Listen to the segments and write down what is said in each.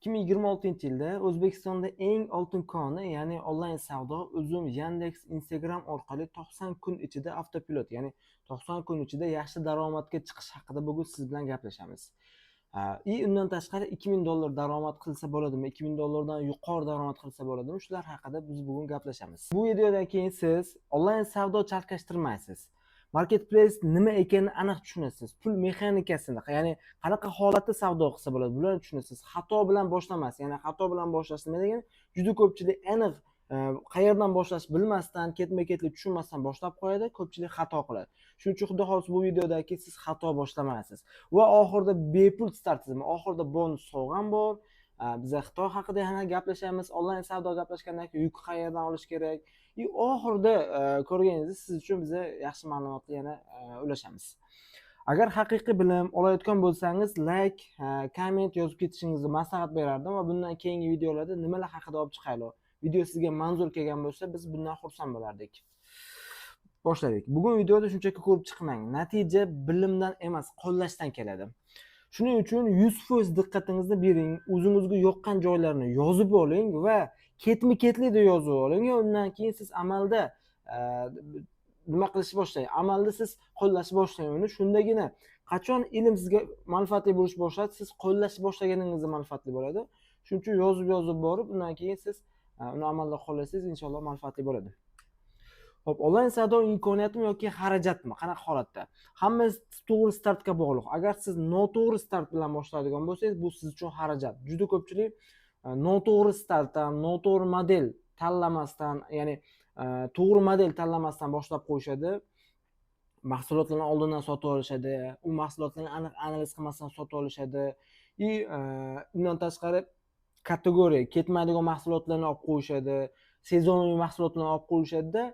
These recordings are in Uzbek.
2026-yilda O'zbekistonda eng oltin koni, ya'ni onlayn savdo Uzum, Yandex, Instagram orqali 90 kun ichida avtopilot, ya'ni 90 kun ichida yaxshi daromadga chiqish haqida bugun siz bilan gaplashamiz. Undan tashqari $2000 daromad qilsa bo'ladimi, $2000 yuqori daromad qilsa bo'ladimi, shular haqida biz bugun gaplashamiz. Bu videodan keyin siz onlayn savdo chalkashtirmaysiz. Marketplace nima ekanini aniq tushunasiz. Pul mexanikasini, ya'ni qanaqa holatda savdo qilsa bo'ladi, bularni tushunasiz. Xato bilan boshlamas, ya'ni xato bilan boshlash nima degani? Juda ko'pchilik aniq qayerdan boshlash bilmasdan, ketma-ketlik tushunmasdan boshlab qo'yadi, ko'pchilik xato qiladi. Shuning uchun xudo xohlasa bu videodagi siz xato boshlamaysiz va oxirida bepul start tizimi, oxirida bonus sovg'am bor. Biz Xitoy haqida yana gaplashamiz, onlayn savdo gaplashgandan keyin yuk qayerdan olish kerak. Oxirida ko'rganingizda siz uchun biz yaxshi ma'lumotni yana ulashamiz. Agar haqiqiy bilim olayotgan bo'lsangiz, like, komment yozib ketishingizni maslahat berardim va bundan keyingi videolarda nimalar haqida olib chiqaylik. Video sizga manzur kelgan bo'lsa, biz bundan xursand bo'lardik. Boshladik. Bugun videoda shunchaki ko'rib chiqmang. Natija bilimdan emas, qo'llashdan keladi. Shuning uchun 100% diqqatingizni bering, o'zingizga yoqqan joylarni yozib oling va ketma-ketlikda yozib oling. Undan keyin siz amalda nima qilishni boshlang. Amalda siz qo'llashni boshlang uni. Shundagina qachon ilm sizga manfaatli bo'lishni boshladi, siz qo'llashni boshlaganingizda manfaatli bo'ladi. Shuning uchun yozib borib, undan keyin siz uni amalda qo'llasangiz, inshaalloh manfaatli bo'ladi. Xo'p, onlayn savdo imkoniyatmi yoki xarajatmi? Qanaqa holatda? Hammasi to'g'ri startga bog'liq. Agar siz noto'g'ri start bilan boshlaydigan bo'lsangiz, bu siz uchun xarajat. Juda ko'pchilik noto'g'ri startdan, noto'g'ri model tanlamasdan, ya'ni to'g'ri model tanlamasdan boshlab qo'yishadi. Mahsulotlarni oldindan sotib olishadi, u mahsulotlarni aniq analiz qilmasdan sotib olishadi. Undan tashqari kategoriya ketmaydigan mahsulotlarni olib qo'yishadi, sezonniy mahsulotlarni olib qo'yishadi-da,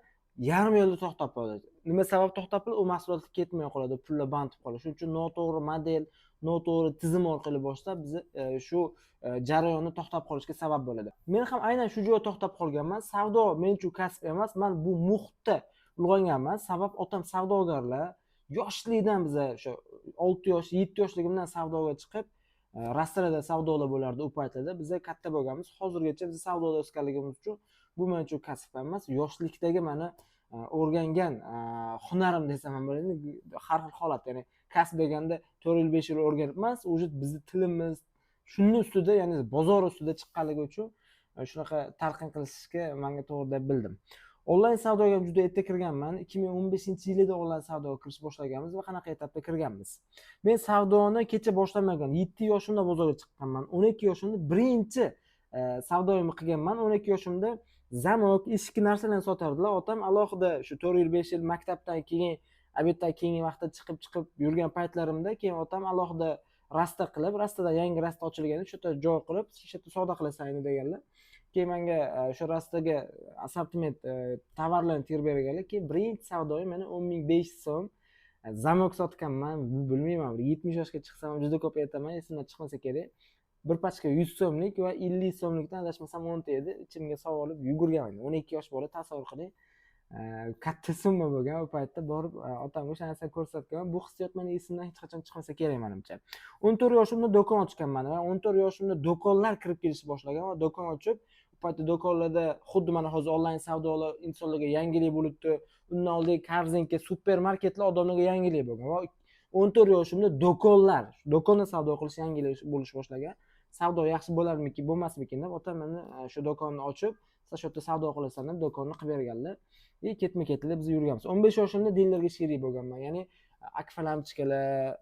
yarim yo'lda to'xtab qoladi. Nima sabab to'xtab qoladi? U mahsulotlar ketmay qoladi, pullar band bo'lib qoladi. Shuning uchun noto'g'ri model, noto'g'ri tizim orqali boshlab biz shu jarayonni to'xtab qolishga sabab bo'ladi. Men ham aynan shu joyda to'xtab qolganman. Savdo men uchun kasb emas, men bu muhitda ulg'ayganman. Sabab otam savdogarlar. Yoshlikdan biz o'sha 6 yosh, 7 yoshligimdan savdoga chiqib, rastrada savdolar bo'lardi u paytlarda. Biz katta bo'lganmiz. Hozirgacha biz savdoda o'sganligimiz uchun bu men uchun kasb emas. Yoshlikdagi meni o'rgangan hunarim desam ham bo'ladi. Har xil holat, ya'ni kasb deganda 4 yil 5 yil o'rganib emas, o'zi bizning tilimiz shunning ustida, ya'ni bozor ustida chiqqanligi uchun shunaqa talqin qilishga menga to'g'ri deb bildim. Onlayn savdoga juda erta kirganman. 2015-yilda onlayn savdoga kirish boshlaganmiz va qanaqa etapda kirganmiz. Men savdoni kecha boshlamagan. 7 yoshimda bozorga chiqqanman. 12 yoshimda birinchi savdoyimni qilganman. 12 yoshimda zamok, eski narsalarni sotardilar. Otam alohida shu 4 yil 5 yil maktabdan keyin, obeddan keyingi vaqtda chiqib yurgan paytlarimda keyin otam alohida rasta qilib, rastada yangi rasta ochilganda shu yerda joy qilib, shu yerda savdo qilasan endi deganlar. Keyin menga shu rastaga assortiment tovarlarni terib berganlar. Keyin birinchi savdoyim meni 10.500 so'm zamok sotganman. Bilmayman, 70 yoshga chiqsam juda ko'p aytaman, esimdan chiqmasa kerak. Bir pachka 100 so'mlik va 50 so'mlikdan adashmasam 10 ta edi. Ichimga sog'olib yugurganman. 12 yosh bola, tasavvur qiling. Katta summa bo'lgan u paytda borib otamga o'sha narsani ko'rsatganman. Bu hissiyot meni esimdan hech qachon chiqmasa kerak menimcha. 14 yoshimda do'kon ochganman va 14 yoshimda do'konlar kirib kelishni boshlagan va do'kon ochib, u paytda do'konlarda xuddi mana hozir onlayn savdolar insonlarga yangilik bo'libdi. Undan oldin Korzinka, supermarketlar odamlarga yangilik bo'lgan va 14 yoshimda do'konda savdo qilish yangilik bo'lish boshlagan. Savdo yaxshi bo'larmiki, bo'lmasmikin deb otam meni shu do'konni ochib, "Sen shu yerda savdo qilasan" deb do'konni qilib berganlar. Ketma-ketlikda biz yurganmiz. 15 yoshimda dilerga sherik bo'lganman. Ya'ni akfa lampochkalar,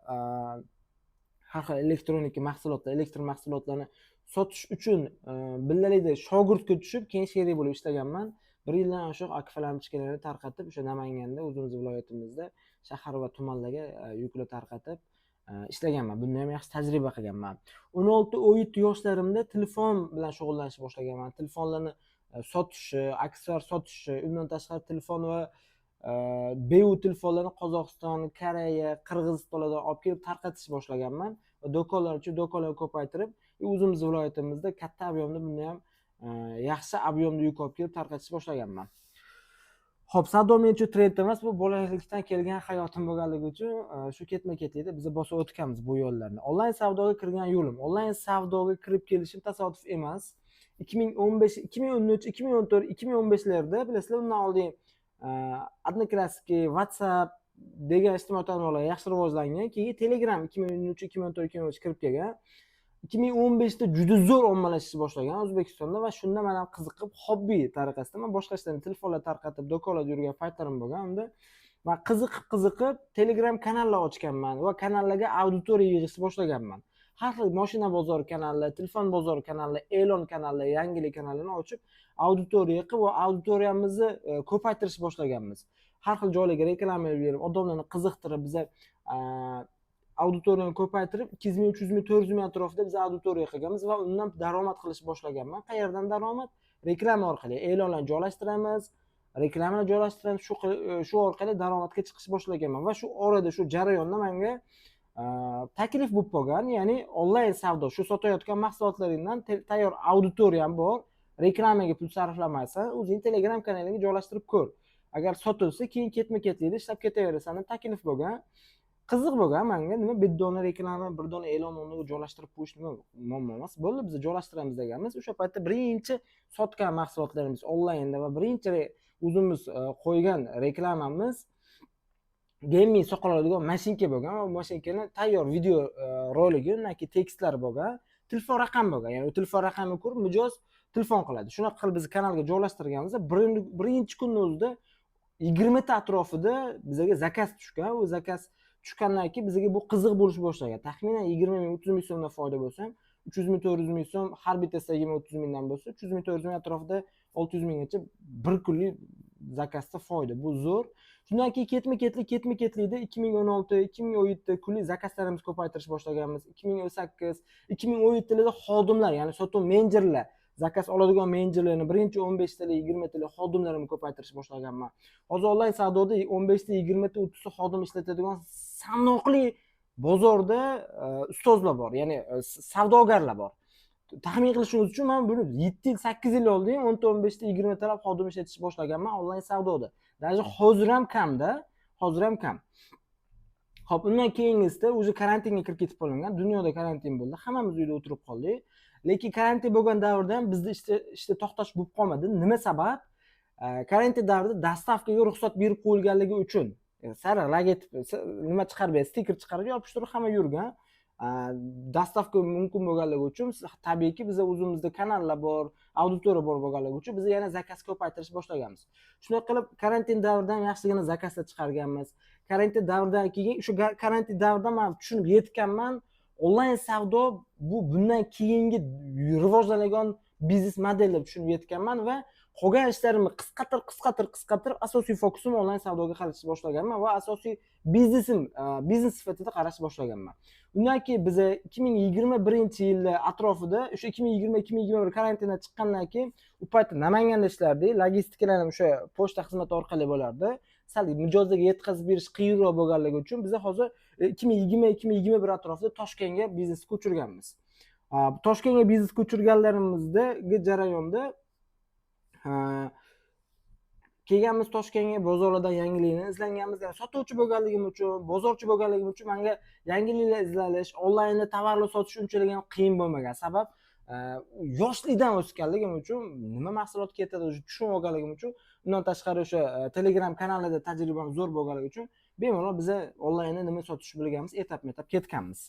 har xil elektronika mahsulotlar, elektr mahsulotlarni sotish uchun billalikda shogirdga tushib, keyin sherik bo'lib ishlaganman. 1 yildan oshiq akfa lampochkalarni tarqatib, o'sha Namanganda, o'zimiz viloyatimizda shahar va tumanlarga yuklar tarqatib ishlaganman. Bunda ham yaxshi tajriba qilganman. 16-17 yoshlarimda telefon bilan shug'ullanishni boshlaganman. Telefonlarni sotishi, aksessuar sotishi, undan tashqari telefon va BU telefonlarni Qozog'iston, Koreya, Qirg'izistonlardan olib kelib tarqatishni boshlaganman. Va do'konlar uchun do'konlarni ko'paytirib, o'zimiz viloyatimizda katta ob'yomda, bunda ham yaxshi ob'yomda yuk olib kelib tarqatishni boshlaganman. Xo'p, savdo men uchun trend emas, bu bolalikdan kelgan hayotim bo'lganligi uchun shu ketma-ketlikda biz bosib o'tganmiz bu yo'llarni. Onlayn savdoga kirgan yo'lim, onlayn savdoga kirib kelishim tasodif emas. 2015, 2013, 2014, 2015larda bilasizlar, undan oldin Odnoklassniki, WhatsApp degan ijtimoiy tarmoqlar yaxshi rivojlangan. Keyin Telegram 2013, 2014, 2015 kirib kelgan. 2015da juda zo'r ommalashishni boshlagan O'zbekistonda va shunda men ham qiziqib, hobbi tariqasida men boshqa ishlarni telefonlar tarqatib, do'konlarda yurgan paytlarim bo'lgan. Unda va qiziqib Telegram kanallar ochganman va kanallarga auditoriya yig'ishni boshlaganman. Har xil mashina bozori kanallar, telefon bozori kanallar, e'lon kanallar, yangilik kanallarni ochib, auditoriya qilib va auditoriyamizni ko'paytirishni boshlaganmiz. Har xil joylarga reklama berib, odamlarni qiziqtirib, biza auditoriyani ko'paytirib 200 ming, 300 ming, 400 ming atrofida biz auditoriya qilganmiz va undan daromad qilishni boshlaganman. Qayerdan daromad? Reklama orqali e'lonlar joylashtiramiz, reklamalar joylashtiramiz, shu orqali daromadga chiqishni boshlaganman va shu orada, shu jarayonda menga taklif bo'lib qolgan, ya'ni onlayn savdo, shu sotayotgan mahsulotlaringdan tayyor auditoriyam bor, reklamaga pul sarflamaysan, o'zing Telegram kanalingga joylashtirib ko'r. Agar sotilsa, keyin ketma-ketlikda ishlab ketaverasan deb taklif bo'lgan. Qiziq bo'lgan menga, nima bir dona reklama, bir dona e'lon o'rniga joylashtirib qo'yish nima muammo emas. Bo'ldi, biz joylashtiramiz deganmiz. O'sha paytda birinchi sotgan mahsulotlarimiz onlaynda va birinchi o'zimiz qo'ygan reklamamiz gaming soqoladigan mashinka bo'lgan va mashinkani tayyor video roligi, undan keyin tekstlar bo'lgan, telefon raqam bo'lgan. Ya'ni u telefon raqamini ko'rib mijoz telefon qiladi. Shunaqa qilib biz kanalga joylashtirganmiz. Birinchi kunning o'zida 20 ta atrofida bizga zakaz tushgan. U zakaz tushgandan keyin bizga bu qiziq bo'lishni boshlagan. Taxminan 20 ming, 30 ming so'mdan foyda bo'lsa, 300 ming, 400 ming so'm, har bittasi 20-30 mingdan bo'lsa, 300 ming, 400 ming atrofida 600 minggacha bir kunlik zakazda foyda. Bu zo'r. Shundan keyin ketma-ketlikda 2016, 2017da kunlik zakazlarimizni ko'paytirishni boshlaganmiz. 2018, 2017larda xodimlar, ya'ni sotuv menejerlar, zakaz oladigan menejerlarni birinchi 15 talik, 20 talik xodimlarimni ko'paytirishni boshlaganman. Hozir onlayn savdoda 15 ta, 20 ta, 30 ta xodim ishlatadigan sanoqli bozorda ustozlar bor, ya'ni savdogarlar bor. Taxmin qilishingiz uchun men buni 7 yil, 8 yil oldin 10 ta, 15 ta, 20 ta xodim ishlatishni boshlaganman onlayn savdoda. Даже hozir ham kamda, hozir ham kam. Xo'p, undan keyingisida o'zi karantinga kirib ketib qolingan. Dunyoda karantin bo'ldi. Hammamiz uyda o'tirib qoldik. Lekin karantin bo'lgan davrda ham bizda ishda to'xtash bo'lib qolmadi. Nima sabab? Karantin davrida dastavkaga ruxsat berib qo'yilganligi uchun sariq logotip nima chiqarib, stiker chiqarib yopishtirib hamma yurgan. Dastavka mumkin bo'lganligi uchun tabiiyki biz o'zimizda kanallar bor, auditoriya bor bo'lganligi uchun biz yana zakaz ko'paytirish boshlaganmiz. Shunday qilib karantin davrida ham yaxshigina zakazlar chiqarganmiz. Karantin davridan keyin shu karantin davrida men tushunib yetganman, onlayn savdo bu bundan keyingi rivojlanadigan biznes model deb tushunib yetganman va qolgan ishlarimni qisqartirib asosiy fokusimni onlayn savdoga qaratishni boshlaganman va asosiy biznes sifatida qarashni boshlaganman. Undan keyin biz 2021-yilda atrofida, o'sha 2020-2021 karantindan chiqqandan keyin u paytda Namanganda ishlardik, logistikalarni o'sha pochta xizmati orqali bo'lardi. Sal mijozlarga yetkazib berish qiyinroq bo'lganligi uchun biz hozir 2020-2021 atrofida Toshkentga biznes ko'chirganmiz. Toshkentga biznes ko'chirganlarimizdagi jarayonda kelganmiz Toshkentga, bozorlardan yangiliklarni izlanganmiz. Yani sotuvchi bo'lganligim uchun, bozorchi bo'lganligim uchun menga yangiliklar izlanish, onlaynda tovarlar sotish unchalik ham qiyin bo'lmagan. Sabab yoshlikdan o'sganligim uchun, nima mahsulot ketadi tushunib olganligim uchun, undan tashqari o'sha Telegram kanalida tajribam zo'r bo'lganligi uchun bemalol biz onlaynda nima sotishni bilganmiz, etap-etap ketganmiz.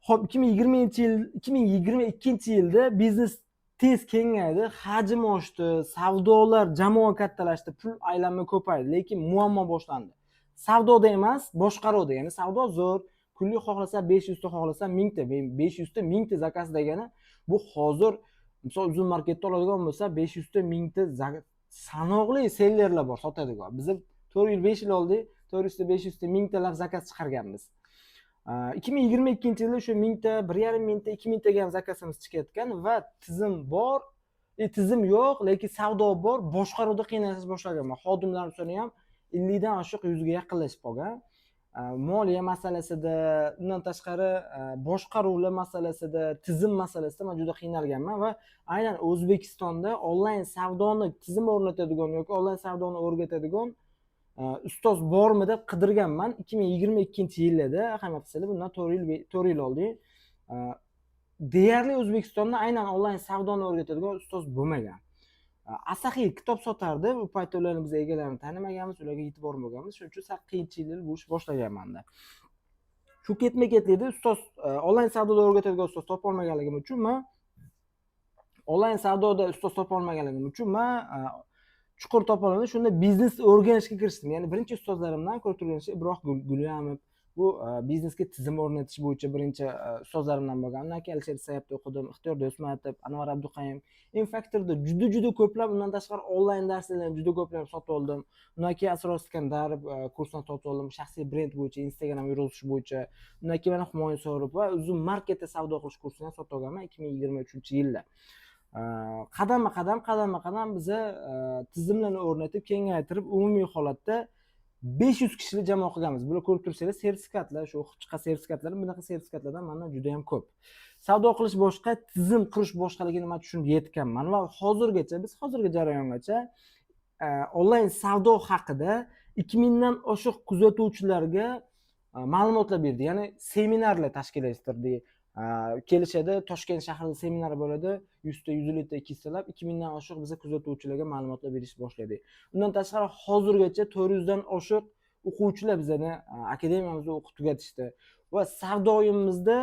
Xo'p, 2022-yilda biznes tez kengaydi, hajm oshdi, savdolar jamoa kattalashdi, pul aylanma ko'paydi, lekin muammo boshlandi. Savdoda emas, boshqaruvda, ya'ni savdo zo'r, kunlik xohlasa 500 ta, xohlasa 1000 ta, 500 ta, 1000 ta zakaz degani bu hozir misol uzun marketda oladigan bo'lsa 500 ta, 1000 ta sanoqli sellerlar bor sotadigan. Biz 4-5 yil oldin 400 ta, 500 ta, 1000 ta zakaz chiqarganmiz. 2022-yilda o'sha 1000 ta, 1,5 ming ta, 2000 taga ham zakazimiz chiqayotgan va tizim bor, tizim yo'q, lekin savdo bor, boshqaruvda qiynalishni boshlaganman. Xodimlar soni ham 50 dan oshiq 100 ga yaqinlashib qolgan. moliya masalasida, undan tashqari boshqaruvlar masalasida, tizim masalasida men juda qiynalganman va aynan O'zbekistonda onlayn savdoni tizim o'rnatadigan yoki onlayn savdoni o'rgatadigan ustoz bormi deb qidirganman. 2022-yilda ahamiyat qilsanglar, bundan 4 yil oldin deyarli O'zbekistonda aynan onlayn savdoni o'rgatadigan ustoz bo'lmagan. Asaxiy kitob sotardi. Bu paytda ularni biz egalarini tanimaganmiz, ularga yetib bormaganmiz. Shuning uchun qiyinchilik bo'lish boshlaganmanda. Shu ketma-ketlikda ustoz onlayn savdoda o'rgatadigan ustoz topolmaganligim uchun men onlayn savdoda ustoz topolmaganligim uchun men chuqur topolmadim. Shunda biznes o'rganishga kirishdim. Ya'ni birinchi ustozlarimdan ko'rib turganingiz Ibroh Gulyamov, bu biznesga tizim o'rnatish bo'yicha birinchi ustozlarimdan bo'lgan. Undan keyin Alisher Sayapda o'qidim, Ixtiyor Do'stmatov, Anvar Abduqayim, Infactorda juda ko'plab, undan tashqari onlayn darslarni juda ko'plab sotib oldim. Undan keyin Asror Iskandarov kursini sotib oldim, shaxsiy brend bo'yicha, Instagram yuritish bo'yicha. Undan keyin mana Humoyun So'rov va uzun marketda savdo qilish kursini ham sotib olganman 2023-yilda. qadam biza tizimlarni o'rnatib, kengaytirib, umumiy holatda 500 kishilik jamoa qilganmiz. Bular ko'rib tursangiz, sertifikatlar, shu chiqqan sertifikatlar, bunaqa sertifikatlardan mendan juda ham ko'p. Savdo qilish boshqa, tizim qurish boshqaligini men tushunib yetganman va hozirgacha biz hozirgi jarayongacha onlayn savdo haqida 2000 dan oshiq kuzatuvchilarga ma'lumotlar berdik. Ya'ni seminarlar tashkil ettirdik. Kelishadi, Toshkent shahrida seminar bo'ladi, 100 ta, 150 ta, 200 talab, 2000 dan oshiq biza kuzatuvchilarga ma'lumotlar berishni boshladik. Undan tashqari hozirgacha 400 dan oshiq o'quvchilar bizani akademiyamizda o'qib tugatishdi va savdoyimizda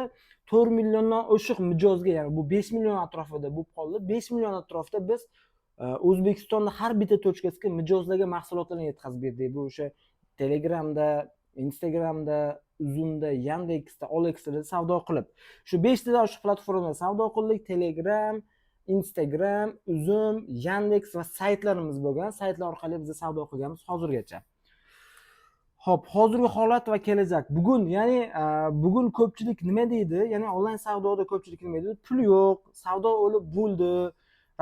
4 milliondan oshiq mijozga, ya'ni bu 5 million atrofida bo'lib qoldi. 5 million atrofida biz O'zbekistonda har bitta tochkasiga mijozlarga mahsulotlarni yetkazib berdik. Bu o'sha Telegramda, Instagramda, Uzumda, Yandexda, Olexda savdo qilib, shu 5 tadan oshiq platformada savdo qildik. Telegram, Instagram, Uzum, Yandex va saytlarimiz bo'lgan. Saytlar orqali biz savdo qilganmiz hozirgacha. Xo'p, hozirgi holat va kelajak. Bugun, ya'ni bugun ko'pchilik nima deydi? Ya'ni onlayn savdoda ko'pchilik nima deydi? Pul yo'q, savdo o'lib bo'ldi,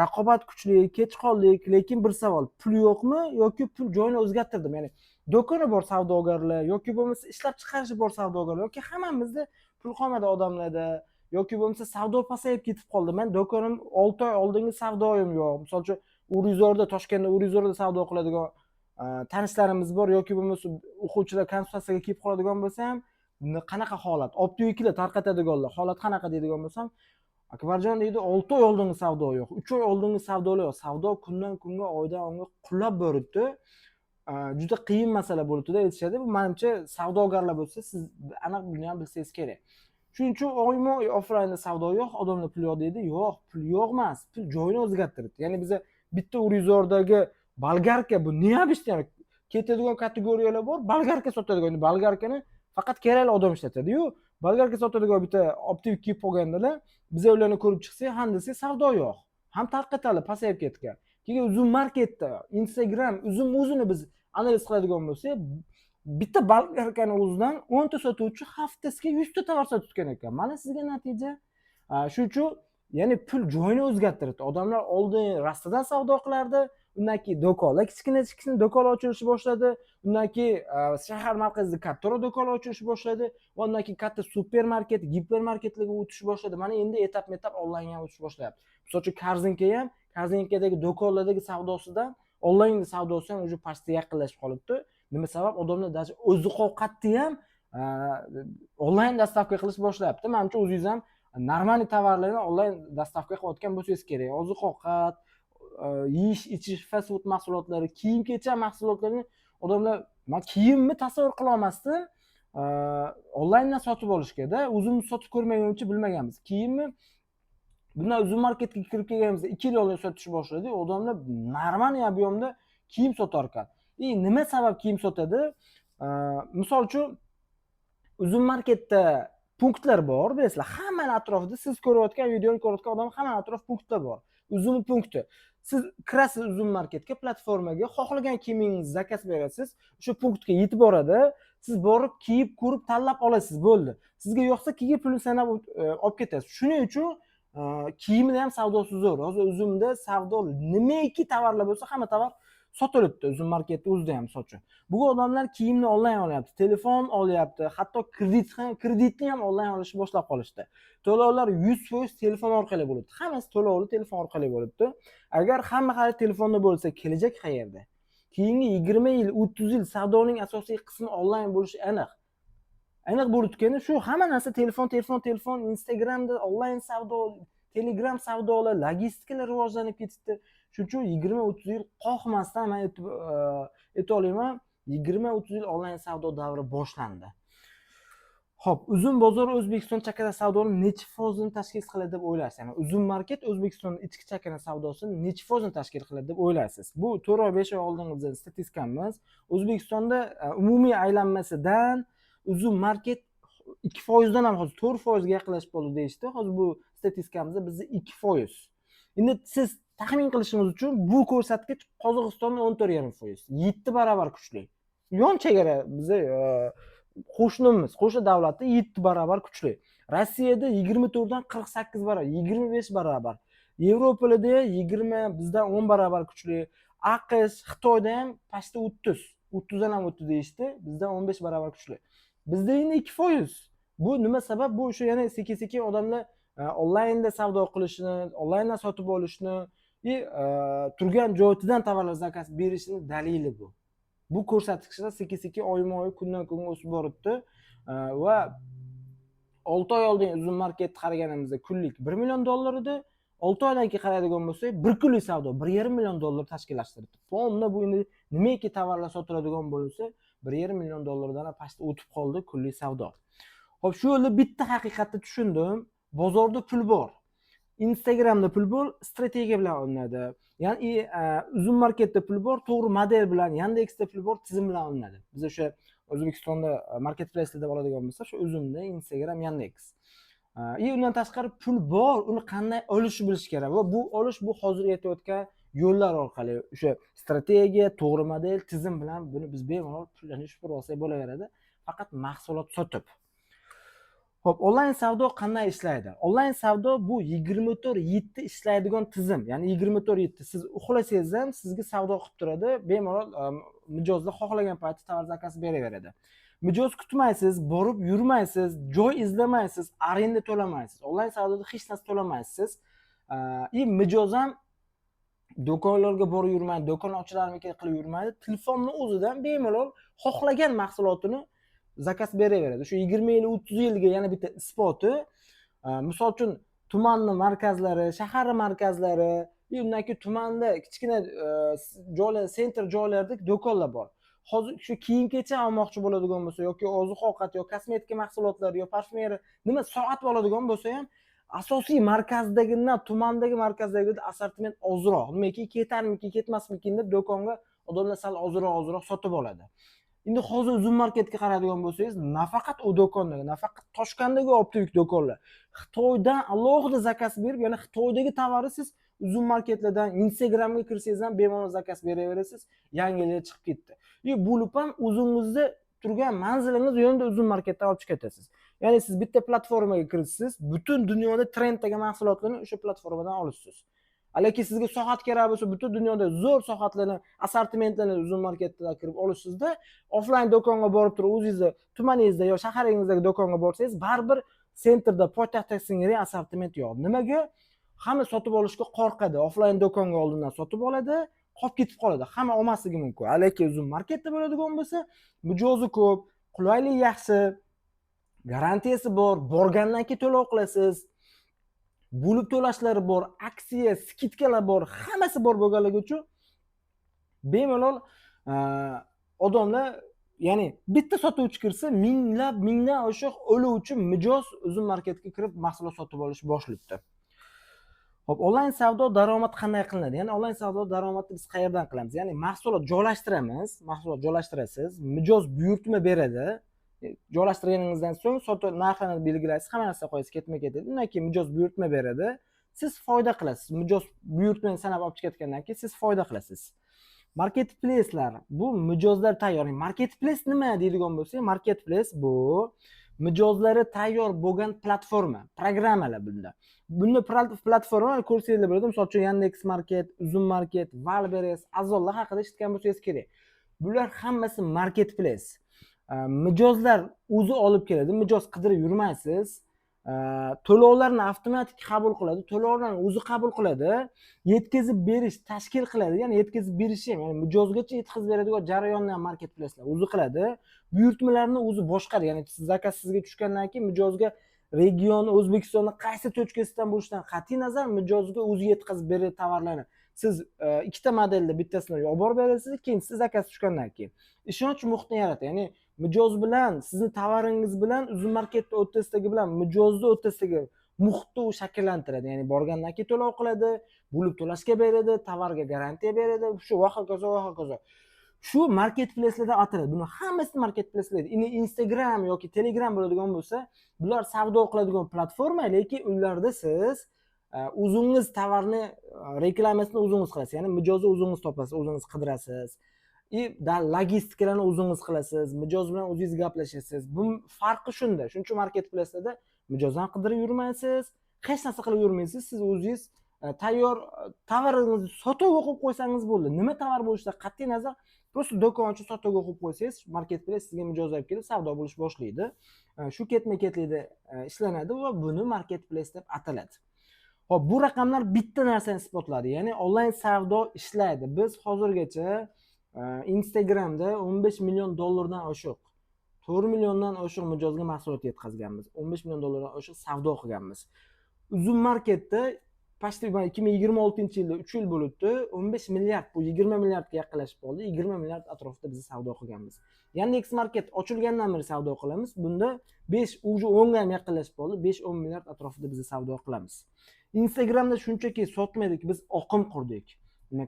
raqobat kuchli, kech qoldik. Lekin bir savol, pul yo'qmi yoki pul joyini o'zgartirdim? Ya'ni do'koni bor savdogarlar yoki bo'lmasa ishlab chiqarishi bor savdogarlar yoki hammamizda pul qolmadi odamlarda yoki bo'lmasa savdo pasayib ketib qoldi. Men do'konim 6 oy oldingi savdoyim yo'q. Misol uchun Urizorda, Toshkentda Urizorda savdo qiladigan tanishlarimiz bor yoki bo'lmasa o'quvchilar konsultatsiyaga kelib qoladigan bo'lsa ham qanaqa holat? Optiyiklar tarqatadiganlar holat qanaqa deydigan bo'lsam, Akbarjon deydi 6 oy oldingi savdo yo'q, 3 oy oldingi savdolar yo'q. Savdo kundan kunga, oydan oyga qulab boribdi. Juda qiyin masala bo'libdi-da aytishadi. Bu menimcha savdogarlar bo'lsa, siz aniq buni ham bilsangiz kerak. Shuning uchun oyma-oy offlaynda savdo yo'q, odamlar pul yo'q deydi. Yo'q, pul yo'q emas, pul joyini o'zgartirdi. Ya'ni biza bitta Urizordagi bolgarka, bu niyabishdi, ya'ni ketadigan kategoriyalar bor. Bolgarka sotadigan, bolgarkani faqat kerakli odam ishlatadi-yu, bolgarka sotadigan bitta optik kiyib qolgandalar, biza ularni ko'rib chiqsak, ham desak savdo yo'q. Ham tarqatali, pasayib ketgan. Keyin Uzum marketda, Instagram, Uzum o'zini biz analiz qiladigan bo'lsak, bitta bolgarkani o'zidan 10 ta sotuvchi haftasiga 100 ta tovar sotayotgan ekan. Mana sizga natija. Shuning uchun, ya'ni pul joyini o'zgartirdi. Odamlar oldin rastadan savdo qilardi, undan keyin do'konlar kichkina do'konlar ochilishi boshladi. Undan keyin shahar markazida katta do'konlar ochilishi boshladi va undan keyin katta supermarket, gipermarketlarga o'tish boshladi. Mana endi etap-etap onlaynga o'tish boshlayapti. Misol uchun Korzinka ham, Korzinkadagi do'konlardagi savdosidan onlayn savdosi ham уже почти yaqinlashib qolibdi. Nima sabab? Odamlar даже oziq-ovqatni ham onlayn dostavka qilish boshlayapti. Menimcha o'zingiz ham normalniy tovarlarni onlayn dostavka qilayotgan bo'lsangiz kerak. Oziq-ovqat, yeyish-ichish, fast food mahsulotlari, kiyim-kechak mahsulotlarini odamlar, men kiyimni tasavvur qila olmasdim. Onlayndan sotib olishga-da, o'zimiz sotib ko'rmaguncha bilmaganmiz. Kiyimni bundan Uzum marketga kirib kelganimizda 2 yil oldin sotishni boshladik. Odamlar normal ob'yomda kiyim sotar ekan. Nima sabab kiyim sotadi? Misol uchun Uzum marketda punktlar bor, bilasizlar. Hammaning atrofida siz ko'rayotgan, videoni ko'rayotgan odam hammaning atrofida punktlar bor. Uzum punkti. Siz kirasiz Uzum marketga, platformaga, xohlagan kiyimingizni zakaz berasiz, o'sha punktga yetib boradi. Siz borib kiyib, ko'rib, tanlab olasiz, bo'ldi. Sizga yoqsa keyin pulni sanab olib ketasiz. Shuning uchun kiyimni ham savdosi zo'r. Hozir Uzumda savdo nimaiki tovarlar bo'lsa, hamma tovar sotilibdi Uzun marketda o'zida ham misol uchun. Bugun odamlar kiyimni onlayn olyapti, telefon olyapti, hatto kreditni ham onlayn olishni boshlab qolishdi. To'lovlar 100% telefon orqali bo'libdi. Hammasi to'lovli telefon orqali bo'libdi. Agar hamma xarid telefonda bo'lsa, kelajak qayerda? Keyingi 20 yil, 30 yil savdoning asosiy qismi onlayn bo'lishi aniq. Aniq bo'lib turgani shu hamma narsa telefon, Instagramda onlayn savdo, Telegram savdolar, logistikalar rivojlanib ketdi. Shuning uchun 20-30 yil qoqmasdan men ayta olaman, 20-30 yil onlayn savdo davri boshlandi. Xo'p, uzun bozor O'zbekiston chakana savdoni necha foizini tashkil qiladi deb o'ylaysiz? Ya'ni uzun market O'zbekistonning ichki chakana savdosini necha foizini tashkil qiladi deb o'ylaysiz? Bu 4 oy 5 oy oldingizda statistikamiz. O'zbekistonda umumiy aylanmasidan uzun market 2% dan ham hozir 4% ga yaqinlashib qoldi deyishdi. Hozir bu statistikamizda bizda 2%. Endi siz taxmin qilishingiz uchun bu ko'rsatkich Qozog'istonda 14,5%, 7 barobar kuchli. Yon chegara bizda qo'shnimiz, qo'shni davlatda 7 barobar kuchli. Rossiyada 24 dan 48 barobar, 25 barobar. Yevropada 20, bizdan 10 barobar kuchli. AQSh, Xitoyda ham pasti 30. 30 dan ham o'tdi deyishdi, bizdan 15 barobar kuchli. Bizda endi 2%. Bu nima sabab? Bu o'sha yana sekin-sekin odamlar onlaynda savdo qilishni, onlayndan sotib olishni, turgan joyidan tovarlar zakaz berishini dalili bu. Bu ko'rsatkichlar sekin-sekin oyma-oy kundan kunga o'sib boribdi va 6 oy oldin uzun marketni qaraganimizda kunlik 1 million dollar edi. 6 oydan keyin qaraydigan bo'lsak, bir kunlik savdo 1,5 million dollar tashkillashtirdi. Fonda bu endi nimaki tovarlar sotiladigan bo'lsa, 1,5 million dollardan pastga o'tib qoldi kunlik savdo. Xo'p, shu yo'lda bitta haqiqatni tushundim. Bozorda pul bor. Instagramda pul bor, strategiya bilan olinadi. Ya'ni uzun marketda pul bor, to'g'ri model bilan, Yandexda pul bor, tizim bilan olinadi. Biz o'sha O'zbekistonda marketplace deb oladigan bo'lsa, shu Uzumda, Instagram, Yandex. Undan tashqari pul bor, uni qanday olishni bilish kerak va bu olish bu hozir aytayotgan yo'llar orqali, o'sha strategiya, to'g'ri model, tizim bilan buni biz bemalol pullarni tushirib olsak bo'laveradi, faqat mahsulot sotib. Xo'p, onlayn savdo qanday ishlaydi? Onlayn savdo bu 24/7 ishlaydigan tizim. Ya'ni 24/7 siz uxlasangiz ham sizga savdo qilib turadi. Bemalol mijozlar xohlagan paytda tovar zakaz beraveradi. Mijoz kutmaysiz, borib yurmaysiz, joy izlamaysiz, arenda to'lamaysiz. Onlayn savdoda hech narsa to'lamaysiz. Mijoz ham do'konlarga borib yurmaydi, do'kon ochilarmikan qilib yurmaydi. Telefonning o'zidan bemalol xohlagan mahsulotini zakaz beraveradi. Shu 20 yil, 30 yilga yana bitta isboti. Misol uchun tumanni markazlari, shahar markazlari, undan keyin tumanda kichkina joylar, sentr joylarda do'konlar bor. Hozir shu kiyim-kechak olmoqchi bo'ladigan bo'lsa yoki oziq-ovqat yoki kosmetika mahsulotlari yoki parfumeriya nima soat oladigan bo'lsa ham asosiy markazdagidan tumandagi markazdagi assortiment ozroq. Nimaki ketarmiki, ketmasmikin deb do'konga odamlar sal ozroq sotib oladi. Endi hozir uzun marketga qaraydigan bo'lsangiz, nafaqat u do'kondagi, nafaqat Toshkentdagi optik do'konlar, Xitoydan alohida zakaz berib, yana Xitoydagi tovarni siz uzun marketlardan Instagramga kirsangiz ham bemalol zakaz beraverasiz. Yangilar chiqib ketdi. Bo'lib ham o'zingizda turgan manzilingiz yonida uzun marketdan olib ketasiz. Ya'ni siz bitta platformaga kirasiz, butun dunyoda trenddagi mahsulotlarni o'sha platformadan olasiz. Alaki sizga soat kerak bo'lsa, butun dunyoda zo'r soatlarni, assortimentlarni uzun marketdan kirib olasizda, offline do'konga borib turib, o'zingizda tumaningizda yo shaharingizdagi do'konga borsangiz, baribir sentrda poytaxtda singari assortiment yo'q. Nimaga? Hamma sotib olishga qo'rqadi. Offline do'konga oldindan sotib oladi, qolib ketib qoladi. Hamma olmasligi mumkin. Alaki uzun marketda bo'ladigan bo'lsa, mijozi ko'p, qulaylik yaxshi, garantiyasi bor, borgandan keyin to'lov qilasiz. Bo'lib to'lashlari bor, aksiya, skidkalar bor, hammasi bor bo'lganligi uchun bemalol odamlar, ya'ni bitta sotuvchi kirsa, mingdan oshiq oluvchi mijoz uzun marketga kirib mahsulot sotib olish boshlabdi. Xo'p, onlayn savdo daromad qanday qilinadi? Ya'ni onlayn savdo daromadni biz qayerdan qilamiz? Ya'ni mahsulot joylashtiramiz, mahsulot joylashtirasiz, mijoz buyurtma beradi. Joylashtirganingizdan so'ng sotuv narxini belgilaysiz, hamma narsa qo'yasiz, ketma-ket. Undan keyin mijoz buyurtma beradi. Siz foyda qilasiz. Mijoz buyurtmani sanab olib chiqayotgandan keyin siz foyda qilasiz. Marketplace'lar bu mijozlar tayyor. Marketplace nima deydigan bo'lsak, marketplace bu mijozlari tayyor bo'lgan platforma, programmalar bunda. Bunda platformalar ko'rsangizlar bo'ladi. Misol uchun Yandex Market, Uzum Market, Wildberries, Azollar haqida eshitgan bo'lsangiz kerak. Bular hammasi marketplace. Mijozlar o'zi olib keladi. Mijoz qidirib yurmaysiz. To'lovlarni avtomatik qabul qiladi, to'lovlarni o'zi qabul qiladi, yetkazib berish tashkil qiladi, ya'ni yetkazib berish ham, ya'ni mijozgacha yetkazib beradigan jarayonni ham marketplacelar o'zi qiladi. Buyurtmalarni o'zi boshqaradi, ya'ni zakaz sizga tushgandan keyin mijozga region O'zbekistonda qaysi tochkasidan bo'lishidan qat'iy nazar mijozga o'zi yetkazib beradi tovarlarni. Siz ikkita modelda bittasini olib borib berasiz, ikkinchisi zakaz tushgandan keyin. Ishonch muhitini yaratadi, ya'ni mijoz bilan, sizni tovaringiz bilan Uzum Marketda o'rtasidagi bilan mijozni o'rtasidagi muhitni u shakllantiradi. Ya'ni borgandan keyin to'lov qiladi, bo'lib to'lashga beradi, tovarga garantiya beradi, shu va hokazo. Shu marketplacelardan ataladi. Buni hammasi marketplacelar. Instagram yoki Telegram bo'ladigan bo'lsa, bular savdo qiladigan platforma, lekin ularda siz o'zingiz tovarni reklamasini o'zingiz qilasiz. Ya'ni mijozni o'zingiz topasiz, o'zingiz qidirasiz. Logistikalarni o'zingiz qilasiz, mijoz bilan o'zingiz gaplashasiz. Bu farqi shunda. Shuning uchun marketplacelarda mijozdan qidirib yurmaysiz, hech narsa qilib yurmaysiz. Siz o'zingiz tayyor tovaringizni sotuvga qo'yib qo'ysangiz bo'ldi. Nima tovar bo'lishidan qat'iy nazar, просто do'kon ochib sotuvga qo'yib qo'ysangiz, marketplace sizga mijoz olib kelib savdo bo'lish boshlaydi. Shu ketma-ketlikda ishlanadi va buni marketplace deb ataladi. Hop, bu raqamlar bitta narsani isbotladi, ya'ni onlayn savdo ishlaydi. Biz hozirgacha Instagramda 15 million dollardan oshiq, 4 milliondan oshiq mijozga mahsulot yetkazganmiz. 15 million dollardan oshiq savdo qilganmiz. Uzum Marketda pashti 2026-yilda 3 yil bo'libdi, 15 milliard, bu 20 milliardga yaqinlashib qoldi. 20 milliard atrofida biz savdo qilganmiz. Yandex Market ochilgandan beri savdo qilamiz. Bunda 10 ga ham yaqinlashib qoldi. 5-10 milliard atrofida biz savdo qilamiz. Instagramda shunchaki sotmaydik, biz oqim qurdik.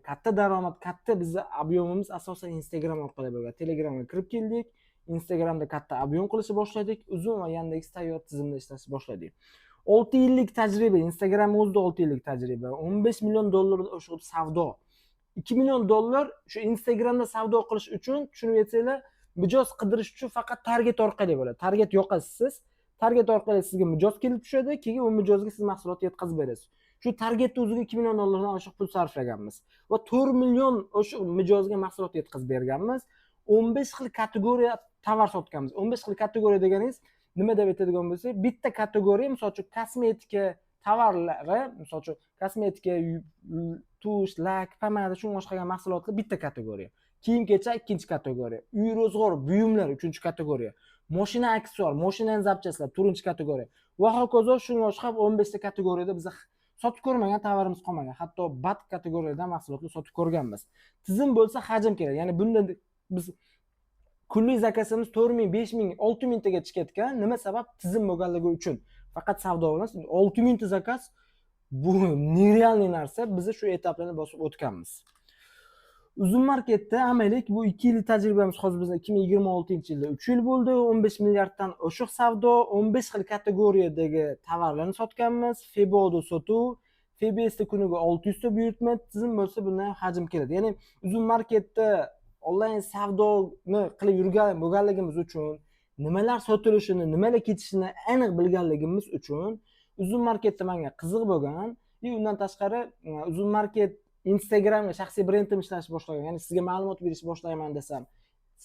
Katta daromad, katta bizni ob'yomimiz asosan Instagram orqali bo'lgan. Telegramga kirib keldik. Instagramda katta ob'yom qilishni boshladik. Uzum va Yandex tayyor tizimda ishlashni boshladik. 6 yillik tajriba, Instagram o'zida 6 yillik tajriba, 15 million dollardan oshiq savdo. 2 million dollar shu Instagramda savdo qilish uchun, tushunib yetsanglar, mijoz qidirish uchun faqat target orqali bo'ladi. Target yoqasiz siz. Target orqali sizga mijoz kelib tushadi, keyin u mijozga siz mahsulot yetkazib berasiz. Shu targetni o'ziga 2 million dollardan oshiq pul sarflaganmiz va 4 million oshiq mijozga mahsulot yetkazib berganmiz. 15 xil kategoriya tovar sotganmiz. 15 xil kategoriya deganingiz nima deb aytadigan bo'lsak, bitta kategoriya, misol uchun kosmetika tovarlari, misol uchun kosmetika, tush, lak, pomada, shunga o'xshagan mahsulotlar bitta kategoriya. Kiyim-kechak ikkinchi kategoriya. Uy ro'zg'or buyumlar uchinchi kategoriya. Mashina aksessuar, mashinaning zapchastlari to'rtinchi kategoriya. Va hokazo shunga o'xshab 15 ta kategoriyada biz sotib ko'rmagan tovarimiz qolmagan. Hatto bat kategoriyadan mahsulotni sotib ko'rganmiz. Tizim bo'lsa hajm kerak. Ya'ni bunda biz kunlik zakazimiz 4 ming, 5 ming, 6 mingtaga chiqayotgan. Nima sabab? Tizim bo'lganligi uchun. Faqat savdo emas, 6 mingta zakaz bu nerealniy narsa. Biz shu etaplarni bosib o'tganmiz. Uzum Marketda amaylik bu 2 yillik tajribamiz hozir bizning 2026-yilda 3 yil bo'ldi. 15 milliarddan oshiq savdo, 15 xil kategoriyadagi tovarlarni sotganmiz. Feboda sotuv, Febesda kuniga 600 ta buyurtma, tizim bo'lsa bundan hajm keladi. Ya'ni Uzum Marketda onlayn savdoni qilib yurgan bo'lganligimiz uchun, nimalar sotilishini, nimalar ketishini aniq bilganligimiz uchun Uzum Marketda menga qiziq bo'lgan. Undan tashqari Uzum Market Instagramga shaxsiy brendim ishlashni boshlagan. Ya'ni sizga ma'lumot berishni boshlayman desam,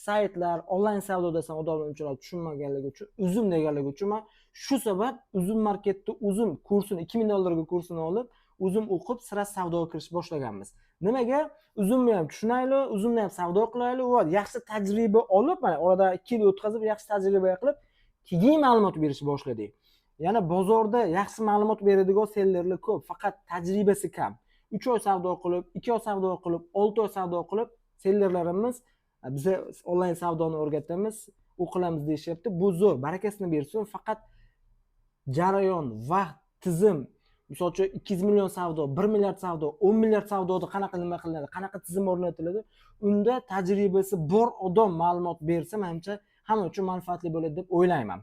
saytlar, onlayn savdo desam, odamlar unchalik tushunmaganligi uchun, Uzum deganligi uchun men shu sabab Uzum Marketda Uzum kursini 2000 dollarga kursini olib, Uzum o'qib, sira savdoga kirishni boshlaganmiz. Nimaga? Uzumni ham tushunaylik, Uzumni ham savdo qilaylik va yaxshi tajriba olib, mana orada 2 yil o'tkazib, yaxshi tajriba qilib, keyin ma'lumot berishni boshladik. Yana bozorda yaxshi ma'lumot beradigan sellerlar ko'p, faqat tajribasi kam. 3 oy savdo qilib, 2 oy savdo qilib, 6 oy savdo qilib, sellerlarimiz biz onlayn savdoni o'rgatamiz, o'qilamiz deyishyapti. Bu zo'r, barakasini bersin, faqat jarayon, vaqt, tizim, misol uchun 200 million savdo, 1 milliard savdo, 10 milliard savdoda qanaqa nima qilinadi, qanaqa tizim o'rnatiladi, unda tajribasi bor odam ma'lumot bersa, menimcha hamma uchun manfaatli bo'ladi deb o'ylayman.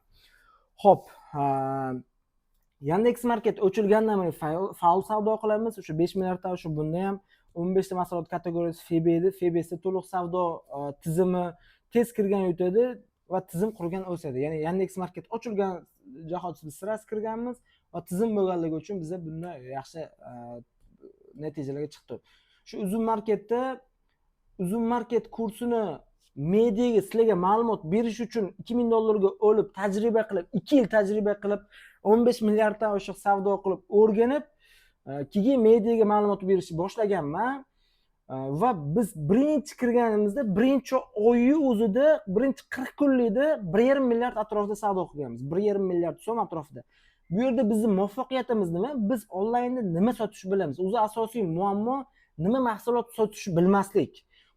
Xo'p, Yandex Market ochilgandan beri faol savdo qilamiz. O'sha 5 milliarddan oshiq bunda ham 15 ta mahsulot kategoriyasi Febe edi. Febesda to'liq savdo tizimi tez kirgan yutadi. va tizim qurgan o'sadi. Ya'ni Yandex Market ochilgan jahozda biz sirasi kirganmiz va tizim bo'lganligi uchun biza bunday yaxshi natijalarga chiqdi. Shu Uzum Market kursini mediaga sizlarga ma'lumot berish uchun $2000 o'lib tajriba qilib, 2 yil tajriba qilib, 15 milliarddan oshiq savdo qilib, o'rganib, keyin mediaga ma'lumot berishni boshlaganman. Va biz birinchi kirganimizda birinchi oyning o'zida birinchi 40 kunlikda 1,5 milliard atrofida savdo qilganmiz. 1,5 milliard so'm atrofida. Bu yerda bizning muvaffaqiyatimiz nima? Biz onlaynda nima sotishni bilamiz. O'zi asosiy muammo nima mahsulot sotishni bilmaslik.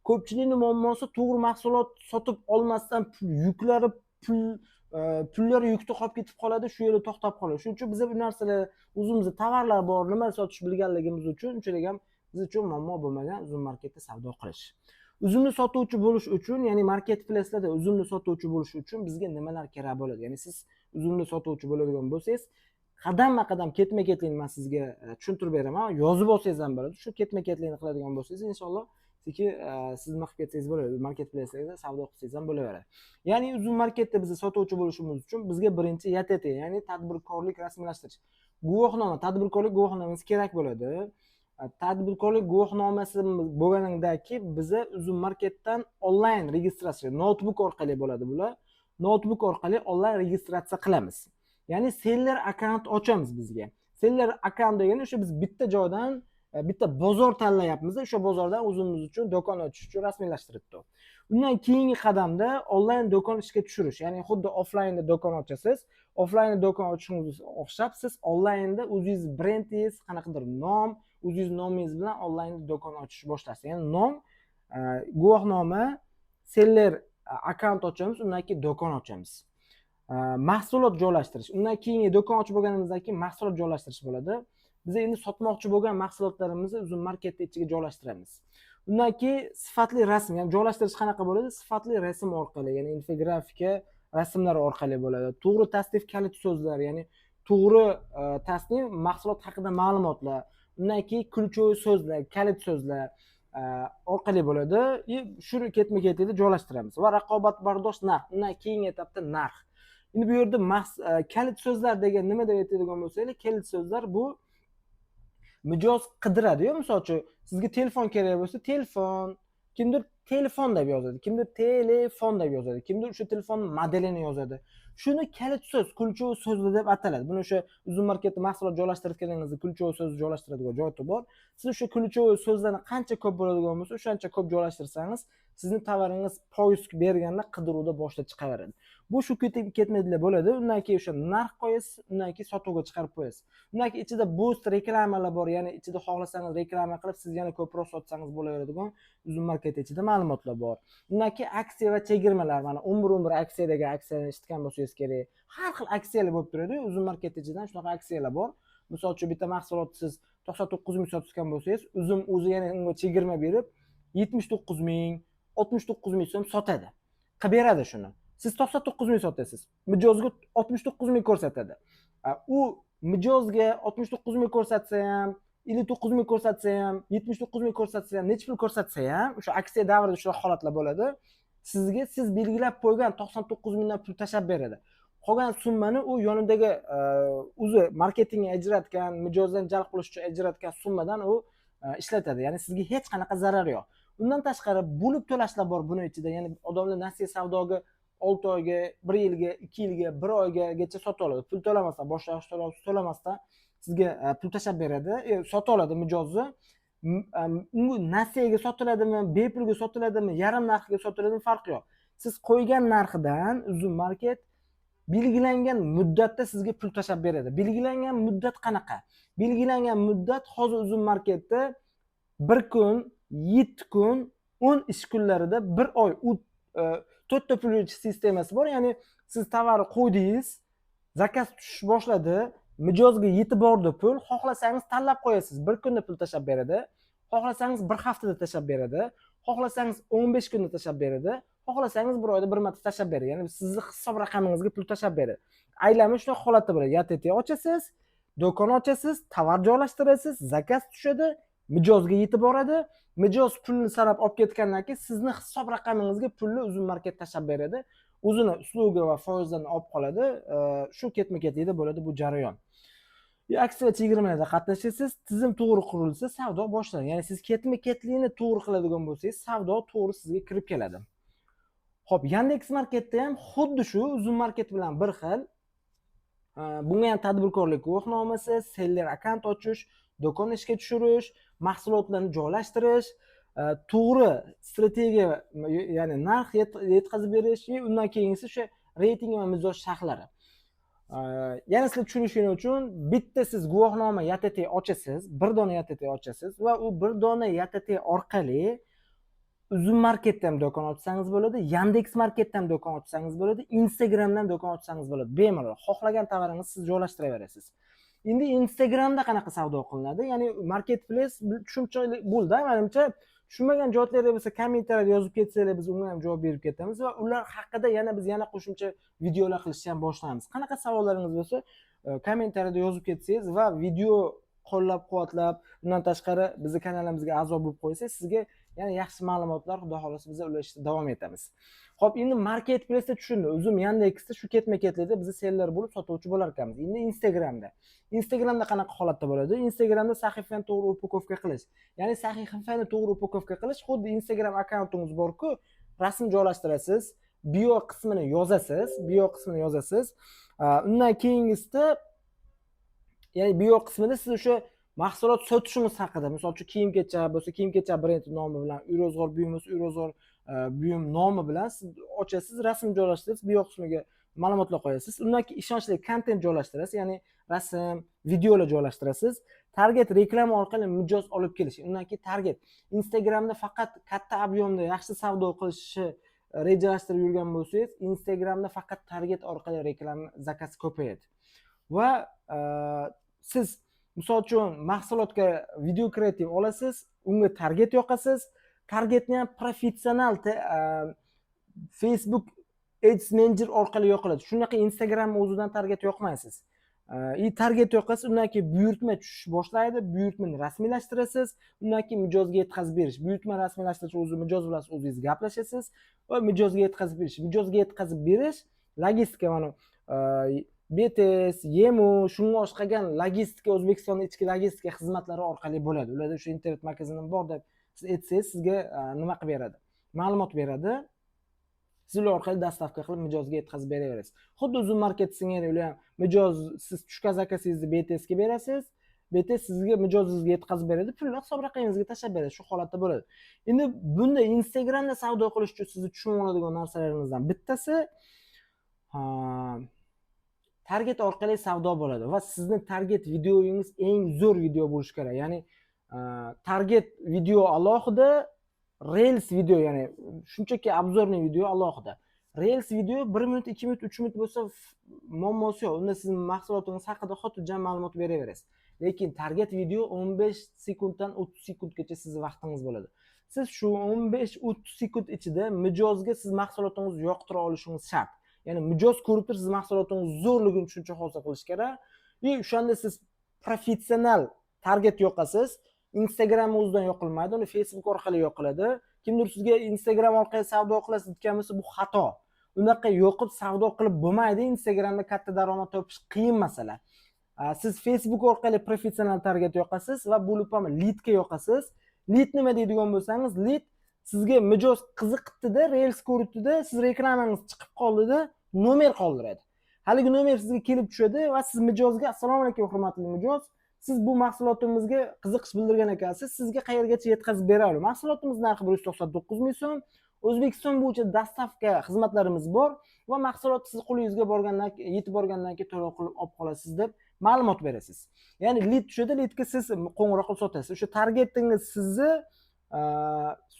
Ko'pchilikning muammosi to'g'ri mahsulot sotib olmasdan pullari yukda qolib ketib qoladi, shu yerda to'xtab qoladi. Shuning uchun biz bu narsalar o'zimizda tovarlar bor, nima sotishni bilganligimiz uchun unchalik ham biz uchun muammo bo'lmagan Uzum Marketda savdo qilish. Uzumni sotuvchi bo'lish uchun, ya'ni marketplacelarda uzumni sotuvchi bo'lish uchun bizga nimalar kerak bo'ladi? Ya'ni siz uzumni sotuvchi bo'ladigan bo'lsangiz, qadamma-qadam ketma-ketlikni men sizga tushuntirib beraman. Yozib olsangiz ham bo'ladi. Shu ketma-ketlikni qiladigan bo'lsangiz, inshaalloh siz nima qilib ketsangiz bo'ladi. Marketplacelarda savdo qilsangiz ham bo'laveradi. Ya'ni Uzum Marketda biz sotuvchi bo'lishimiz uchun bizga birinchi YTT, ya'ni tadbirkorlik rasmiylashtirish guvohnoma, tadbirkorlik guvohnomasi kerak bo'ladi. Tadbirkorlik guvohnomasi bo'lganidagi biza Uzum Marketdan onlayn registratsiya, notebook orqali bo'ladi bular. Notebook orqali onlayn registratsiya qilamiz. Ya'ni seller akkaunt ochamiz bizga. Seller akkaunt degani o'sha biz bitta joydan bitta bozor tanlayapmiz, o'sha bozordan o'zimiz uchun do'kon ochish uchun rasmiylashtiribdi. Undan keyingi qadamda onlayn do'kon ishga tushirish, ya'ni xuddi offlaynda do'kon ochasiz, offlaynda do'kon ochishingiz o'xshab siz onlaynda o'zingiz brendingiz, qanaqadir nom, o'zingiz nomingiz bilan onlaynda do'kon ochishni boshlaysiz. Ya'ni nom, guvohnoma, seller akkaunt ochamiz, undan keyin do'kon ochamiz. Mahsulot joylashtirish. Undan keyin do'kon ochib bo'lganimizdan keyin mahsulot joylashtirish bo'ladi. Biz endi sotmoqchi bo'lgan mahsulotlarimizni Uzum Marketda ichiga joylashtiramiz. Undan keyin sifatli rasm, ya'ni joylashtirish qanaqa bo'ladi? Sifatli rasm orqali, ya'ni infografika rasmlar orqali bo'ladi. To'g'ri tasnif kalit so'zlar, ya'ni to'g'ri tasnif mahsulot haqida ma'lumotlar. Undan keyin ключевой so'zlar, kalit so'zlar orqali bo'ladi. Shuni ketma-ketlikda joylashtiramiz va raqobatbardosh narx. Undan keyingi etapda narx. Endi bu yerda kalit so'zlar degan nima deb aytadigan bo'lsak, kalit so'zlar bu mijoz qidiradi-yu, misol uchun sizga telefon kerak bo'lsa, telefon, kimdir telefon deb yozadi, kimdir telefon deb yozadi, kimdir o'sha telefon modelini yozadi. Shuni kalit so'z, ключевой so'zlar deb ataladi. Buni o'sha Uzum Marketda mahsulot joylashtirganingizda ключевой so'z joylashtiradigan joyi bor. Siz o'sha ключевой so'zlarni qancha ko'p bo'ladigan bo'lsa, o'shancha ko'p joylashtirsangiz, sizning tovaringiz poyezd berganda qidiruvda boshda chiqaveradi. Bu shu ketmaydilar bo'ladi. Undan keyin o'sha narx qo'yasiz, undan keyin sotuvga chiqarib qo'yasiz. Undan keyin ichida boost reklamalar bor, ya'ni ichida xohlasangiz reklama qilib, siz yana ko'proq sotsangiz bo'laveradigan Uzum Market ichida ma'lumotlar bor. Undan keyin aksiya va chegirmalar, mana 11 aksiya degan aksiyani eshitgan bo'lsangiz kerak. Har xil aksiyalar bo'lib turadi. Uzum Market ichidan shunaqa aksiyalar bor. Misol uchun bitta mahsulot siz 99 ming sotgan bo'lsangiz, Uzum o'zi yana unga chegirma berib 79 ming, 69 ming so'm sotadi. Qilib beradi shuni. Siz 99 ming sotasiz. Mijozga 69 ming ko'rsatadi. U mijozga 69 ming ko'rsatsa ham, 59 ming ko'rsatsa ham, 79 ming ko'rsatsa ham, necha pul ko'rsatsa ham, o'sha aksiya davrida shunaqa holatlar bo'ladi. Sizga siz belgilab qo'ygan 99 mingdan pul tashab beradi. Qolgan summani u yonidagi o'zi marketingga ajratgan, mijozdan jalb qilish uchun ajratgan summadan u ishlatadi. Ya'ni sizga hech qanaqa zarar yo'q. Undan tashqari bo'lib to'lashlar bor buning ichida. Ya'ni odamlar nasiya savdoga 6 oyga, 1 yilga, 2 yilga, 1 oygacha sotib oladi. Pul to'lamasdan, boshlang'ich to'lamasdan sizga pul tashab beradi, sotib oladi mijozni. U nasiyaga sotiladimi, bepulga sotiladimi, yarim narxga sotiladimi farqi yo'q. Siz qo'ygan narxidan Uzum Market belgilangan muddatda sizga pul tashab beradi. Belgilangan muddat qanaqa? Belgilangan muddat hozir Uzum Marketda 1 kun, 7 kun, 10 ish kunlarida 1 oy u 4 ta pul sistemasi bor. Ya'ni siz tovarni qo'ydingiz, zakaz tushish boshladi, mijozga yetib bordi pul, xohlasangiz tanlab qo'yasiz. 1 kunda pul tashab beradi, xohlasangiz 1 haftada tashab beradi, xohlasangiz 15 kunda tashab beradi, xohlasangiz 1 oyda 1 marta tashab beradi. Ya'ni sizning hisob raqamingizga pul tashab beradi. Aylanma shunaqa holatda bo'ladi. YTT ochasiz, do'kon ochasiz, tovar joylashtirasiz, zakaz tushadi, mijozga yetib boradi. Mijoz pulni sanab olib ketgandan keyin sizning hisob raqamingizga pulni Uzum Market tashab beradi. o'zini uslubi va foizlarni olib qoladi. Shu ketma-ketlikda bo'ladi bu jarayon. Aksiya chegirmalarda qatnashasiz, tizim to'g'ri qurilsa, savdo boshlanadi. Ya'ni siz ketma-ketlikni to'g'ri qiladigan bo'lsangiz, savdo to'g'ri sizga kirib keladi. Xo'p, Yandex Marketda ham xuddi shu Uzum Market bilan bir xil. Bunga ham tadbirkorlik guvohnomasi, seller akkaunt ochish, do'kon ishga tushirish, mahsulotlarni joylashtirish, to'g'ri strategiya, ya'ni narx yetkazib berish va undan keyingisi o'sha reyting va mizoz sharhlari. Yana sizlar tushunishingiz uchun bitta siz guvohnoma YTT ochasiz, bir dona YTT ochasiz va u bir dona YTT orqali Uzum Marketda ham do'kon ochsangiz bo'ladi, Yandex Marketda ham do'kon ochsangiz bo'ladi, Instagramda ham do'kon ochsangiz bo'ladi. Bemalol xohlagan tovaringizni siz joylashtiraverasiz. Endi Instagramda qanaqa savdo qilinadi? Ya'ni marketplace tushunchali bo'ldi, menimcha. Tushunmagan joylaringiz bo'lsa kommentariyada yozib ketsanglar, biz unga ham javob berib ketamiz va ular haqida yana qo'shimcha videolar qilishni ham boshlaymiz. Qanaqa savollaringiz bo'lsa, kommentariyada yozib ketsangiz va video qo'llab-quvvatlab, undan tashqari bizning kanalimizga a'zo bo'lib qo'ysangiz, sizga yana yaxshi ma'lumotlar, xudo xolasa, biz ulashishda davom etamiz. Xo'p, endi marketplace'da tushundik. O'zim Yandexda shu ketma-ketlikda biz seller bo'lib sotuvchi bo'lar ekanmiz. Endi Instagramda qanaqa holatda bo'ladi? Instagramda sahifani to'g'ri upakovka qilish. Ya'ni sahifani to'g'ri upakovka qilish, xuddi Instagram akkauntingiz bor-ku, rasm joylashtirasiz, bio qismini yozasiz. Undan keyingisida, ya'ni bio qismida siz o'sha mahsulot sotishingiz haqida, misol uchun kiyim-kechak bo'lsa, kiyim-kechak brend nomi bilan, Uy-ro'zg'or buyum bo'lsa, Uy-ro'zg'or buyum nomi bilan siz ochasiz, rasm joylashtirasiz, bio qismiga ma'lumotlar qo'yasiz. Undan keyin ishonchli kontent joylashtirasiz, ya'ni rasm, videolar joylashtirasiz. Target reklama orqali mijoz olib kelish. Undan keyin target Instagramda faqat katta ob'yomda yaxshi savdo qilishni rejalashtirib yurgan bo'lsangiz, Instagramda faqat target orqali reklama zakaz ko'payadi. Va siz misol uchun mahsulotga video kreativ olasiz, unga target yoqasiz. Targetni ham professional Facebook Ads Manager orqali yoqiladi. Shunaqa Instagram o'zidan target yoqmaysiz. Target yoqasiz, undan keyin buyurtma tushish boshlaydi. Buyurtmani rasmiylashtirasiz, undan keyin mijozga yetkazib berish. Buyurtma rasmiylashtirish o'zi mijoz bilan o'zingiz gaplashasiz va mijozga yetkazib berish. Mijozga yetkazib berish logistika, mana BTS, Yemu, shunga o'xshagan logistika, O'zbekistonning ichki logistika xizmatlari orqali bo'ladi. Ularda shu internet magazinim bor deb siz aytsangiz, sizga nima qilib beradi? Ma'lumot beradi. Siz ular orqali dastavka qilib mijozga yetkazib beraverasiz. Xuddi Uzum Market singari ular ham mijoz, siz tushgan zakasingizni BTS ga berasiz. BTS sizga mijozingizga yetkazib beradi, pulni hisob raqamingizga tashlab beradi. Shu holatda bo'ladi. Endi bunda Instagramda savdo qilish uchun sizni tushunib oladigan narsalaringizdan bittasi target orqali savdo bo'ladi va sizning target videoyingiz eng zo'r video bo'lishi kerak. Ya'ni target video alohida, Reels video, ya'ni shunchaki obzorniy video alohida. Reels video 1 minut, 2 minut, 3 minut bo'lsa muammosi yo'q. Unda siz mahsulotingiz haqida xotirjam ma'lumot beraverasiz. Lekin target video 15 sekunddan 30 sekundgacha sizning vaqtingiz bo'ladi. Siz shu 15-30 sekund ichida mijozga siz mahsulotingizni yoqtira olishingiz shart. Ya'ni mijoz ko'rib turib siz mahsulotingiz zo'rligini tushuncha hosil qilish kerak. O'shanda siz professional target yoqasiz. Instagram o'zidan yoqilmaydi, uni Facebook orqali yoqiladi. Kimdir sizga Instagram orqali savdo qilasiz degan bo'lsa, bu xato. Unaqa yoqib savdo qilib bo'lmaydi. Instagramda katta daromad topish qiyin masala. Siz Facebook orqali professional target yoqasiz va bo'lib ham leadga yoqasiz. Lead nima deydigan bo'lsangiz, lead sizga mijoz qiziqibdi-da, Reels ko'ribdi-da, siz reklamangiz chiqib qoldi-da, nomer qoldiradi. Haligi nomer sizga kelib tushadi va siz mijozga: "Assalomu alaykum, hurmatli mijoz. Siz bu mahsulotimizga qiziqish bildirgan ekansiz. Sizga qayergacha yetkazib beramiz? Mahsulotimiz narxi 199 ming so'm. O'zbekiston bo'yicha dastavka xizmatlarimiz bor va mahsulot siz qo'lingizga yetib borgandan keyin to'lov qilib olib qolasiz" deb ma'lumot berasiz. Ya'ni lead tushadi, leadga siz qo'ng'iroq qilib sotasiz. O'sha targetingiz sizni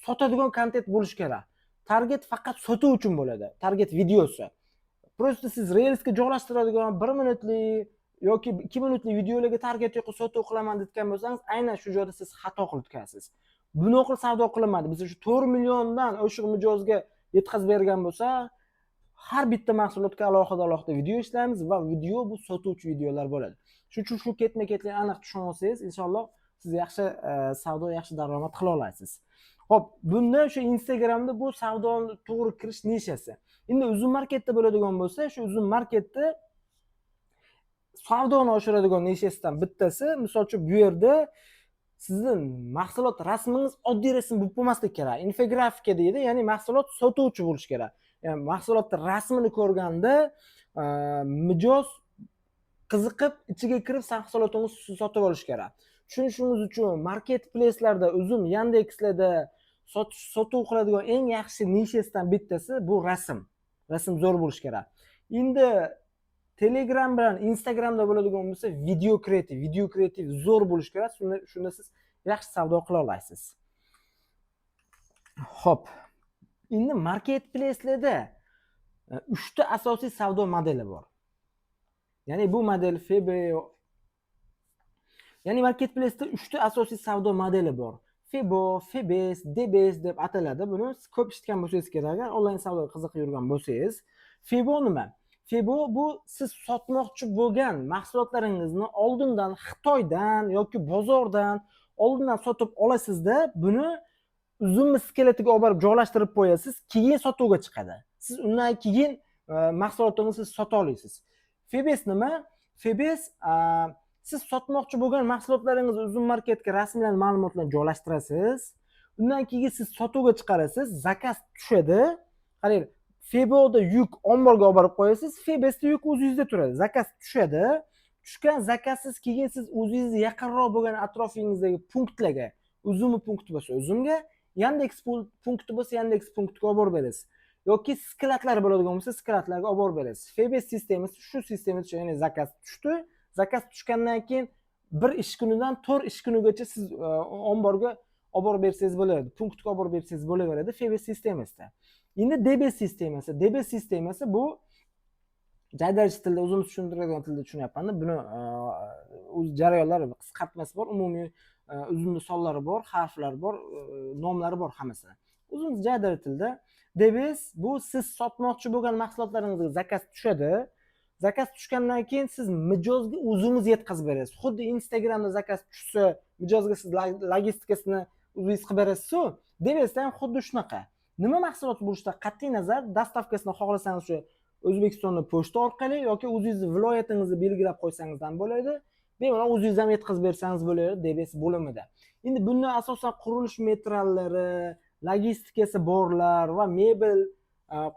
sotadigan kontent bo'lishi kerak. Target faqat sotuv uchun bo'ladi. Target videosi. Prosta siz Reelsga joylashtiradigan 1 minutlik yoki 2 minutlik videolarga target yoqib sotuv qilaman degan bo'lsangiz, aynan shu joyda siz xato qilib o'tkazasiz. Bunaqa savdo qilinmaydi. Biz shu 4 milliondan o'sha mijozga yetkazib bergan bo'lsa, har bitta mahsulotga alohida video ishlaymiz va video bu sotuvchi videolar bo'ladi. Shuning uchun shu ketma-ketlik aniq tushunib olsangiz, inshaalloh siz yaxshi savdo, yaxshi daromad qila olasiz. Xo'p, bunda o'sha Instagramda bu savdoni to'g'ri kirish nishasi. Endi uzun marketda bo'ladigan bo'lsa, shu uzun marketda savdoni oshiradigan nishasidan bittasi, misol uchun bu yerda sizning mahsulot rasmingiz oddiy rasm bo'lib bo'lmasligi kerak. Infografika deydi, ya'ni mahsulot sotuvchi bo'lish kerak. Ya'ni mahsulotning rasmini ko'rganda mijoz qiziqib ichiga kirib mahsulotingizni sotib olish kerak. Tushunishingiz uchun marketplace'larda, Uzum, Yandexlarda sotuv qiladigan eng yaxshi nishasidan bittasi bu rasm. Rasm zo'r bo'lish kerak. Endi Telegram bilan Instagramda bo'ladigan bo'lsa video kreativ zo'r bo'lish kerak. Shunda siz yaxshi savdo qila olasiz. Xo'p. Endi marketplace'larda 3 ta asosiy savdo modeli bor. Ya'ni bu model ya'ni marketplace'da 3 ta asosiy savdo modeli bor. Febo, Febes, Debes deb ataladi. Buni ko'p eshitgan bo'lsangiz kerak, agar onlayn savdoga qiziqib yurgan bo'lsangiz. Febo nima? Febo bu siz sotmoqchi bo'lgan mahsulotlaringizni oldindan Xitoydan yoki bozordan oldindan sotib olasizda, buni uzun skeletiga olib borib joylashtirib qo'yasiz, keyin sotuvga chiqadi. Siz undan keyin mahsulotingizni sota olasiz. Febes nima? Febes siz sotmoqchi bo'lgan mahsulotlaringizni uzun marketga rasmiylar ma'lumotlarni joylashtirasiz. Undan keyin siz sotuvga chiqarasiz, zakaz tushadi. Qarang, Feboda yuk omborga olib borib qo'yasiz, Febesda yuk o'zingizda turadi. Zakaz tushadi. Tushgan zakazsiz keyin siz o'zingizni yaqinroq bo'lgan atrofingizdagi punktlarga, Uzum punkti bo'lsa Uzumga, Yandex punkti bo'lsa Yandex punktiga olib borib berasiz. Yoki skladlar bo'ladigan bo'lsa skladlarga olib borib berasiz. Febes sistemasi shu sistemada, ya'ni zakaz tushdi. Zakaz tushgandan keyin 1 ish kunidan 4 ish kunigacha siz omborga olib borib bersangiz bo'laveradi. Punktga olib borib bersangiz bo'laveradi Febes sistemasida. Endi Debes sistemasi. Debes sistemasi bu jaydarish tilda, o'zim tushuntiradigan tilda tushunyapman. Buni o'z jarayonlari, qisqartmasi bor, umumiy uzun sonlari bor, harflari bor, nomlari bor hammasi. O'zim jaydarish tilda Debes bu siz sotmoqchi bo'lgan mahsulotlaringizga zakaz tushadi. Zakaz tushgandan keyin siz mijozga o'zingiz yetkazib berasiz. Xuddi Instagramda zakaz tushsa, mijozga siz logistikasini o'zingiz qilib berasiz-ku. Debesda ham xuddi shunaqa. Nima mahsulot bo'lishidan qat'iy nazar, dastavkasini xohlasangiz shu O'zbekistonda pochta orqali yoki o'zingizni viloyatingizni belgilab qo'ysangiz ham bo'ladi. Bemalol o'zingiz ham yetkazib bersangiz bo'ladi Debes bo'limida. Endi bundan asosan qurilish materiallari, logistikasi borlar va mebel,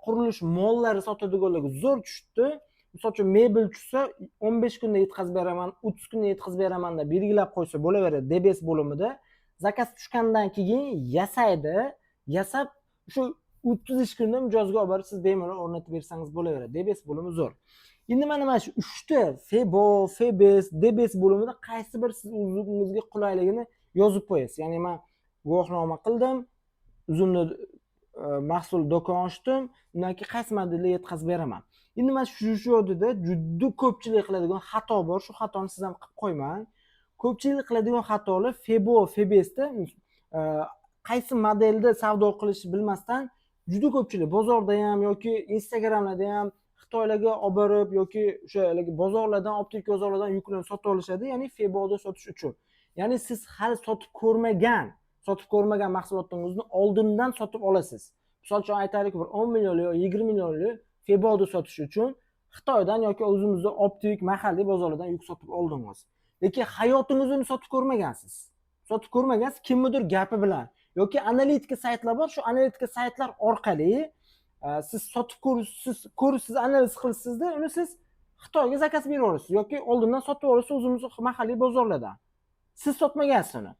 qurilish mollari sotadiganlarga zo'r tushdi. Misol uchun mebel tushsa 15 kunda yetkazib beraman, 30 kunda yetkazib beraman deb belgilab qo'ysa bo'laveradi Debes bo'limida. Zakaz tushgandan keyin yasaydi, yasab shu 30 ish kunida mijozga olib borib siz bemalol o'rnatib bersangiz bo'laveradi. Debes bo'limi zo'r. Endi mana shu 3 ta Febo, Febes, Debes bo'limida qaysi bir siz o'zingizga qulayligini yozib qo'yasiz. Ya'ni men guvohnoma qildim, uzumni mahsul do'kon ochdim, undan keyin qaysi modelni yetkazib beraman. Endi men shu yerda juda ko'pchilik qiladigan xato bor. Shu xatoni siz ham qilib qo'ymang. Ko'pchilik qiladigan xatolar Febo, Febesda qaysi modelda savdo qilishni bilmasdan juda ko'pchilik bozorda ham yoki Instagramlarda ham Xitoylarga olib borib yoki o'sha bozorlardan, optik bozorlardan yuklanib sotib olishadi, ya'ni Feboda sotish uchun. Ya'ni siz hali sotib ko'rmagan mahsulotingizni oldindan sotib olasiz. Misol uchun aytaylik, bir 10 millionlik yoki 20 millionlik Feboda sotish uchun Xitoydan yoki o'zimizda optik mahalliy bozorlardan yuk sotib oldingiz. Lekin hayotingizni sotib ko'rmagansiz. Sotib ko'rmagansiz, kimnidir gapi bilan yoki analitika saytlar bor, shu analitika saytlar orqali siz sotib ko'rsiz, analiz qilsizda, uni siz Xitoyga zakaz beraverasiz yoki oldindan sotib olasiz o'zimizning mahalliy bozorlardan. Siz sotmagansiz uni.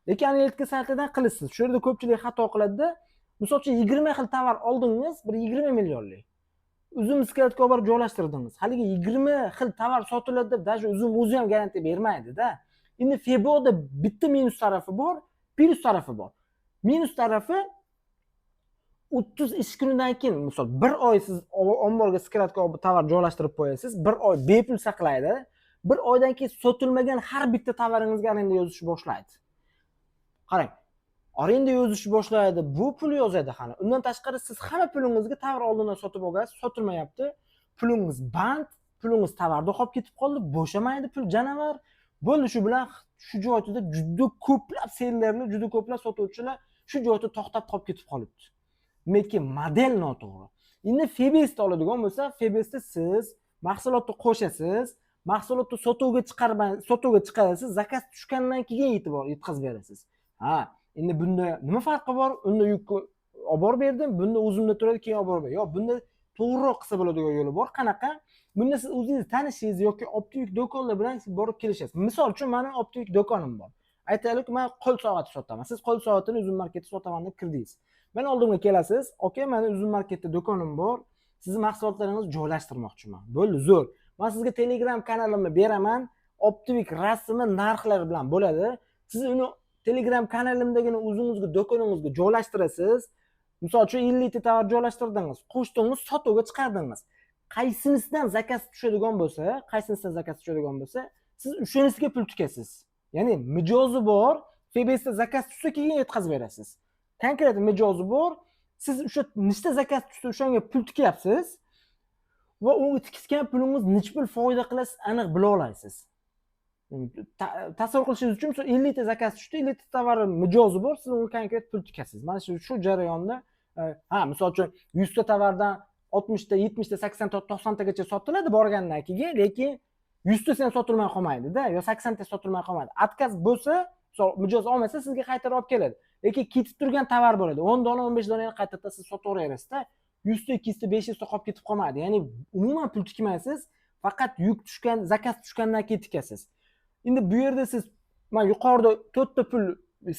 Lekin analitika saytlardan qilasiz. Shu yerda ko'pchilik xato qiladi-da. Misol uchun 20 xil tovar oldingiz, bir 20 millionlik. Uzum skeletga olib borib joylashtirdingiz. Haligi 20 xil tovar sotiladi deb даже uzum o'zi ham garantiya bermaydi-da. Endi Feboda bitta minus tarafi bor, plus tarafi bor. Minus tarafi 30 ish kunidan keyin, misol 1 oy siz omborga skladga olib tovar joylashtirib qo'yasiz, 1 oy bepul saqlaydi. 1 oydan keyin sotilmagan har bitta tovaringizga arenda yozishni boshlaydi. Qarang, arenda yozishni boshlaydi, bu pul yozadi xana. Undan tashqari siz hamma pulingizga tovar oldindan sotib olgansiz, sotilmayapti. Pulingiz band, pulingiz tovarda qolib ketib qoldi, bo'shamaydi pul janavar. Bo'ldi, shu bilan shu joyda juda ko'plab sellerlar, juda ko'plab sotuvchilar shu joyda to'xtab qolib ketib qolibdi. Lekin model noto'g'ri. Endi FBS'da oladigan bo'lsa, FBS'da siz mahsulotni qo'shasiz, mahsulotni sotuvga chiqarasiz, zakaz tushgandan keyin yetkazib berasiz. Ha, endi bunda nima farqi bor? Unda yukni olib borib berdim, bunda o'zimda turadi, keyin olib borib beraman. Yo'q, bunda to'g'riroq qilsa bo'ladigan yo'li bor. Qanaqa? Bunda siz o'zingiz tanishingiz yoki optik do'konlar bilan borib kelishasiz. Misol uchun, meni optik do'konim bor. Aytaylik, men qo'l soati sotaman. Siz qo'l soatini uzun marketda sotaman deb kirdingiz. Men oldimga kelasiz, "Aka, meni uzun marketda do'konim bor. Sizni mahsulotlaringizni joylashtirmoqchiman." Bo'ldi, zo'r. Men sizga Telegram kanalimni beraman. Optik rasmi narxlar bilan bo'ladi. Siz uni Telegram kanalimdagini o'zingizga do'koningizga joylashtirasiz. Misol uchun 50 ta tovar joylashtirdingiz, qo'shdingiz, sotuvga chiqardingiz. Qaysinisidan zakaz tushadigan bo'lsa, siz o'shanisiga pul tikasiz. Ya'ni mijozi bor, FBSda zakaz tushsa keyin yetkazib berasiz. Konkret mijozi bor, siz o'sha nechta zakaz tushsa o'shanga pul tikyapsiz va u tikisgan pulingiz necha pul foyda qilasiz aniq bila olasiz. Tasavvur qilishingiz uchun, 50 ta zakaz tushdi, 50 ta tovar mijozi bor, siz unga konkret pul tikasiz. Mana shu jarayonda misol uchun 100 ta tovardan 60 ta, 70 ta, 80 ta, 90 tagacha sotiladi borgandan keyin, lekin 100 tasi ham sotilmay qolmaydi-da, yo 80 ta sotilmay qolmaydi. Отказ bo'lsa, mijoz olmasa sizga qaytarib olib keladi. Lekin ketib turgan tovar bo'ladi. 10 dona, 15 donani qaytadan siz sotaverasiz-da. 100 ta, 200 ta, 500 ta qolib ketib qolmaydi. Ya'ni umuman pul tikmaysiz, faqat yuk tushgan, zakaz tushgandan keyin tikasiz. Endi bu yerda siz, men yuqorida 4 ta pul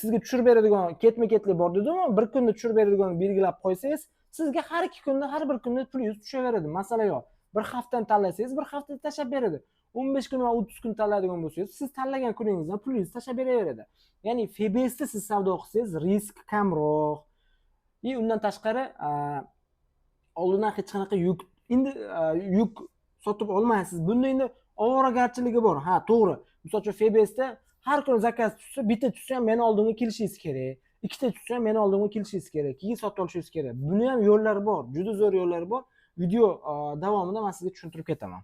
sizga tushirib beradigan ketma-ketlik bor dedim-ku, bir kunda tushirib beradigan belgilab qo'ysangiz, sizga har 2 kunda, har bir kunda pulingiz tushaveradi. Masala yo'q. Bir haftani tanlasangiz, bir haftada tashab beradi. 15 kun va 30 kun tanlaydigan bo'lsangiz, siz tanlagan kuningizdan pulingizni tashab beraveradi. Ya'ni FBSda siz savdo qilsangiz, risk kamroq. Undan tashqari, oldindan hech qanaqa yuk sotib olmaysiz. Bunda endi ovoragarchiligi bor. Ha, to'g'ri. Misol uchun FBSda har kuni zakaz tushsa, bitta tushsa ham meni oldimga kelishingiz kerak. Ikkita tushsa ham meni oldimga kelishingiz kerak. Keyin sotib olishingiz kerak. Buni ham yo'llari bor. Juda zo'r yo'llari bor. Video davomida men sizga tushuntirib ketaman.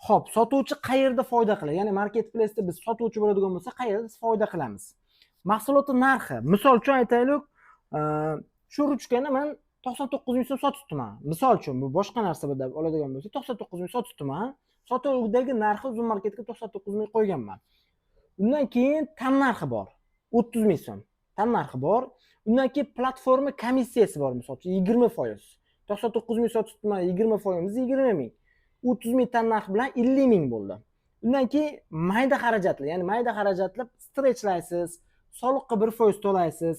Xo'p, sotuvchi qayerda foyda qiladi? Ya'ni marketplace'da biz sotuvchi bo'ladigan bo'lsa, qayerda foyda qilamiz? Mahsulotning narxi. Misol uchun aytaylik, shu ruchkani men 99 ming so'm sotibman. Misol uchun, bu boshqa narsa deb oladigan bo'lsa, 99 ming sotibman. Sotuvdagi narxi uzun marketga 99 ming qo'yganman. Undan keyin tan narxi bor. 30 ming so'm. Tan narxi bor. Undan keyin platforma komissiyasi bor, misol uchun 20%. 99 ming sotibman, 20%imiz 20 ming. 30 ming tan narx bilan 50 ming bo'ldi. Undan keyin mayda xarajatlar, ya'ni mayda xarajatlar strechlaysiz, soliqqa 1% to'laysiz.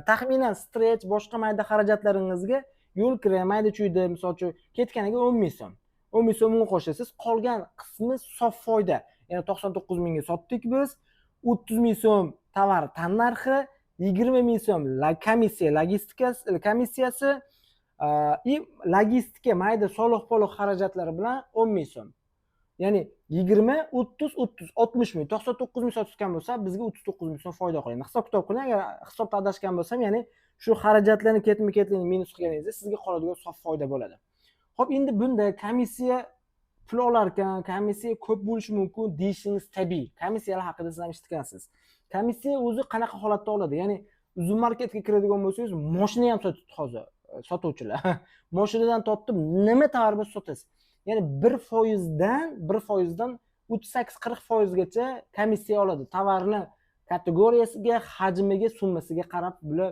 Taxminan strech boshqa mayda xarajatlaringizga yo'l kira, mayda chuyda, misol uchun ketganiga 10 ming so'm. 10 ming so'mni qo'shasiz, qolgan qismi sof foyda. Ya'ni 99 mingga sotdik biz, 30 ming so'm tovar tan narxi, 20 ming so'm komissiyasi, logistika mayda soliq-poliq xarajatlari bilan 10 ming so'm. Ya'ni 20, 30, 30, 60 ming, 99 ming sotgan bo'lsa, bizga 39 ming so'm foyda qoladi. Hisob-kitob qiling, agar hisobda adashgan bo'lsam, ya'ni shu xarajatlarni ketma-ketlikni minus qilganingizda sizga qoladigan sof foyda bo'ladi. Xo'p, endi bunda komissiya pul olar ekan, komissiya ko'p bo'lishi mumkin deyishingiz tabiiy. Komissiyalar haqida siz ham eshitgansiz. Komissiya o'zi qanaqa holatda oladi? Ya'ni uzun marketga kiradigan bo'lsangiz, mashina ham sotibdi hozir sotuvchilar. Mashinadan tortib nima tovar bo'lsa sotasiz. Ya'ni 1%dan 38-40% gacha komissiya oladi. Tovarni kategoriyasiga, hajmiga, summasiga qarab bular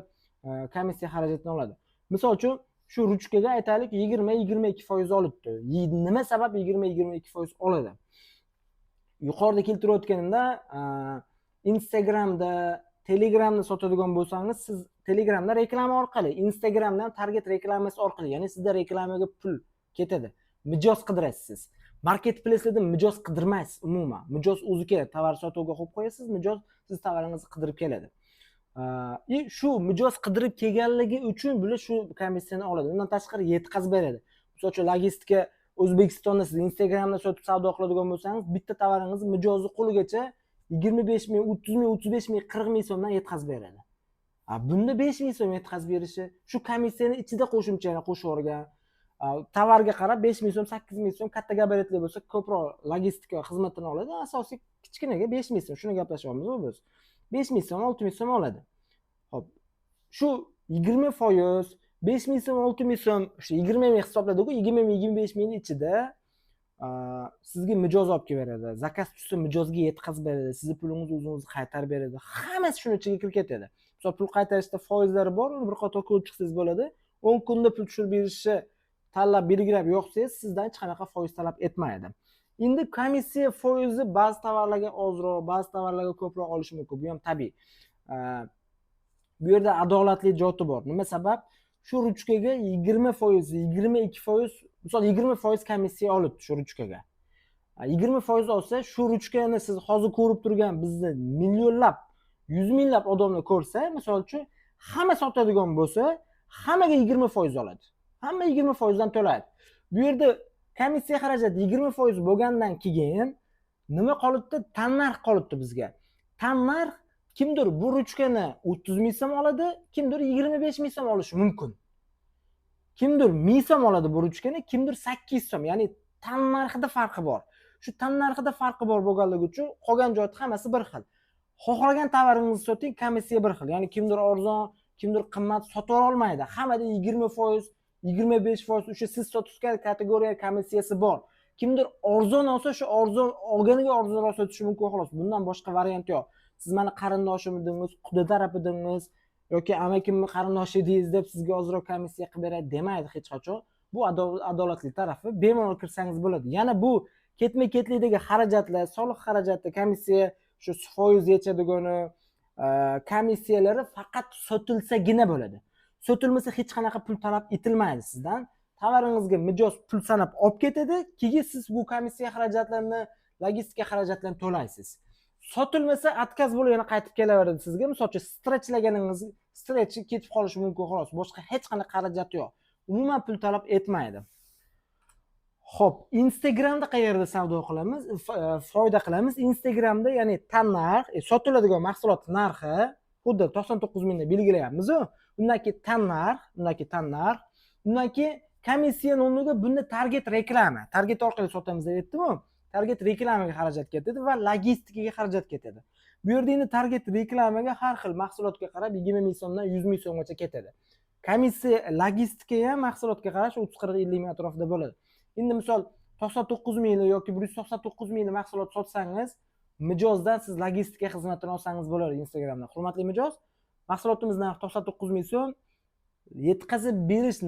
komissiya xarajatini oladi. Misol uchun, shu ruchkaga aytaylik 20-22% olibdi. Nima sabab 20-22% oladi? Yuqorida keltirib o'tganimda, Instagramda, Telegramda sotadigan bo'lsangiz, siz Telegramda reklama orqali, Instagramdan target reklamasi orqali, ya'ni sizda reklamaga pul ketadi. Mijoz qidirasiz. Marketplace'da mijoz qidirmaysiz umuman. Mijoz o'zi keladi. Tovar sotuvga qo'yib qo'yasiz, mijoz siz tovaringizni qidirib keladi. Shu mijoz qidirib kelganligi uchun bular shu komissiyani oladi. Undan tashqari yetkazib beradi. Misol uchun logistika O'zbekistonda siz Instagramda sotib savdo qiladigan bo'lsangiz, bitta tovaringizni mijozi qo'ligacha 25 ming, 30 ming, 35 ming, 40 ming so'mdan yetkazib beradi. Bunda 5 ming so'm yetkazib berishi, shu komissiyani ichida qo'shimchani qo'shib o'rgan. Tovarga qarab 5 ming so'm, 8 ming so'm, katta gabaritli bo'lsa ko'proq logistika xizmatini oladi. Asosiy kichkinaga 5 ming so'm. Shuni gaplashyapmiz biz. 5 ming so'm, 6 ming so'm oladi. Xo'p. Shu 20%, 5 ming so'm, 6 ming so'm, o'sha 20 ming hisobladik-ku, 20 ming, 25 mingning ichida sizga mijoz olib kelib beradi. Zakaz tushsa mijozga yetkazib beradi. Sizni pulingizni o'zingiz qaytarib beradi. Hammasi shuning ichiga kirib ketadi. Misol pul qaytarishda foizlari bor, uni bir qator ko'rib chiqsangiz bo'ladi. 10 kunda pul tushirib berishni tanlab belgilab yo'qsangiz, sizdan hech qanaqa foiz talab etmaydi. Endi komissiya foizi ba'zi tovarlarga ozroq, ba'zi tovarlarga ko'proq olishi mumkin. Bu ham tabiiy. Bu yerda adolatli jihati bor. Nima sabab? Shu ruchkaga 20%, 22%, misol 20% komissiya olibdi shu ruchkaga. 20% olsa, shu ruchkani siz hozir ko'rib turgan bizni millionlab, 100 minglab odamlar ko'rsa, misol uchun hamma sotadigan bo'lsa, hammaga 20% oladi. Hamma 20% dan to'laydi. Bu yerda komissiya xarajati 20% bo'lgandan keyin nima qolibdi? Tannarx qolibdi bizga. Tannarx kimdir bu ruchkani 30 ming so'm oladi, kimdir 25 ming so'm olishi mumkin. Kimdir 1000 so'm oladi bu ruchkani, kimdir 800 so'm. Ya'ni tannarxida farqi bor. Shu tannarxida farqi bor bo'lganligi uchun qolgan joyda hammasi bir xil. Xohlagan tovaringizni soting, komissiya bir xil. Ya'ni kimdir arzon, kimdir qimmat sota olmaydi. Hammada 20%, 25% o'sha siz sotgan kategoriya komissiyasi bor. Kimdir arzon olsa, shu arzon olganiga arzonroq sotishi mumkin xolos. Bundan boshqa variant yo'q. Siz meni qarindoshim edingiz, quda taraf edingiz yoki amakimni qarindoshi edingiz deb sizga ozroq komissiya qilib beradi demaydi hech qachon. Bu adolatli tarafi. Bemalol kirsangiz bo'ladi. Yana bu ketma-ketlikdagi xarajatlar, soliq xarajati, komissiya, shu foiz yechadigani komissiyalari faqat sotilsagina bo'ladi. Sotilmasa hech qanaqa pul talab etilmaydi sizdan. Tovaringizga mijoz pul sanab olib ketadi, keyin siz bu komissiya xarajatlarini, logistika xarajatlarini to'laysiz. Sotilmasa отказ bo'lib yana qaytib kelaveradi sizga. Misol uchun stretchlaganingiz, stretchi ketib qolishi mumkin xolos. Boshqa hech qanaqa xarajat yo'q. Umuman pul talab etmaydi. Xo'p, Instagramda qayerda savdo qilamiz? Foyda qilamiz. Instagramda, ya'ni tannarx, sotiladigan mahsulot narxi xuddi 99 mingda belgilayapmiz-ku. Undan keyin tannarx, undan keyin komissiya o'rniga bunda target reklama. Target orqali sotamiz deb aytdim-ku. Target reklamaga xarajat ketadi va logistikaga xarajat ketadi. Bu yerda endi target reklamaga har xil mahsulotga qarab 20 ming so'mdan 100 ming so'mgacha ketadi. Komissiya logistikaga ham mahsulotga qarab 30-40-50 ming atrofida bo'ladi. Endi misol 99 ming yoki 199 ming mahsulot sotsangiz, mijozdan siz logistika xizmatini olsangiz bo'ladi Instagramdan. Hurmatli mijoz, mahsulotimiz narxi 99 ming so'm, yetkazib berish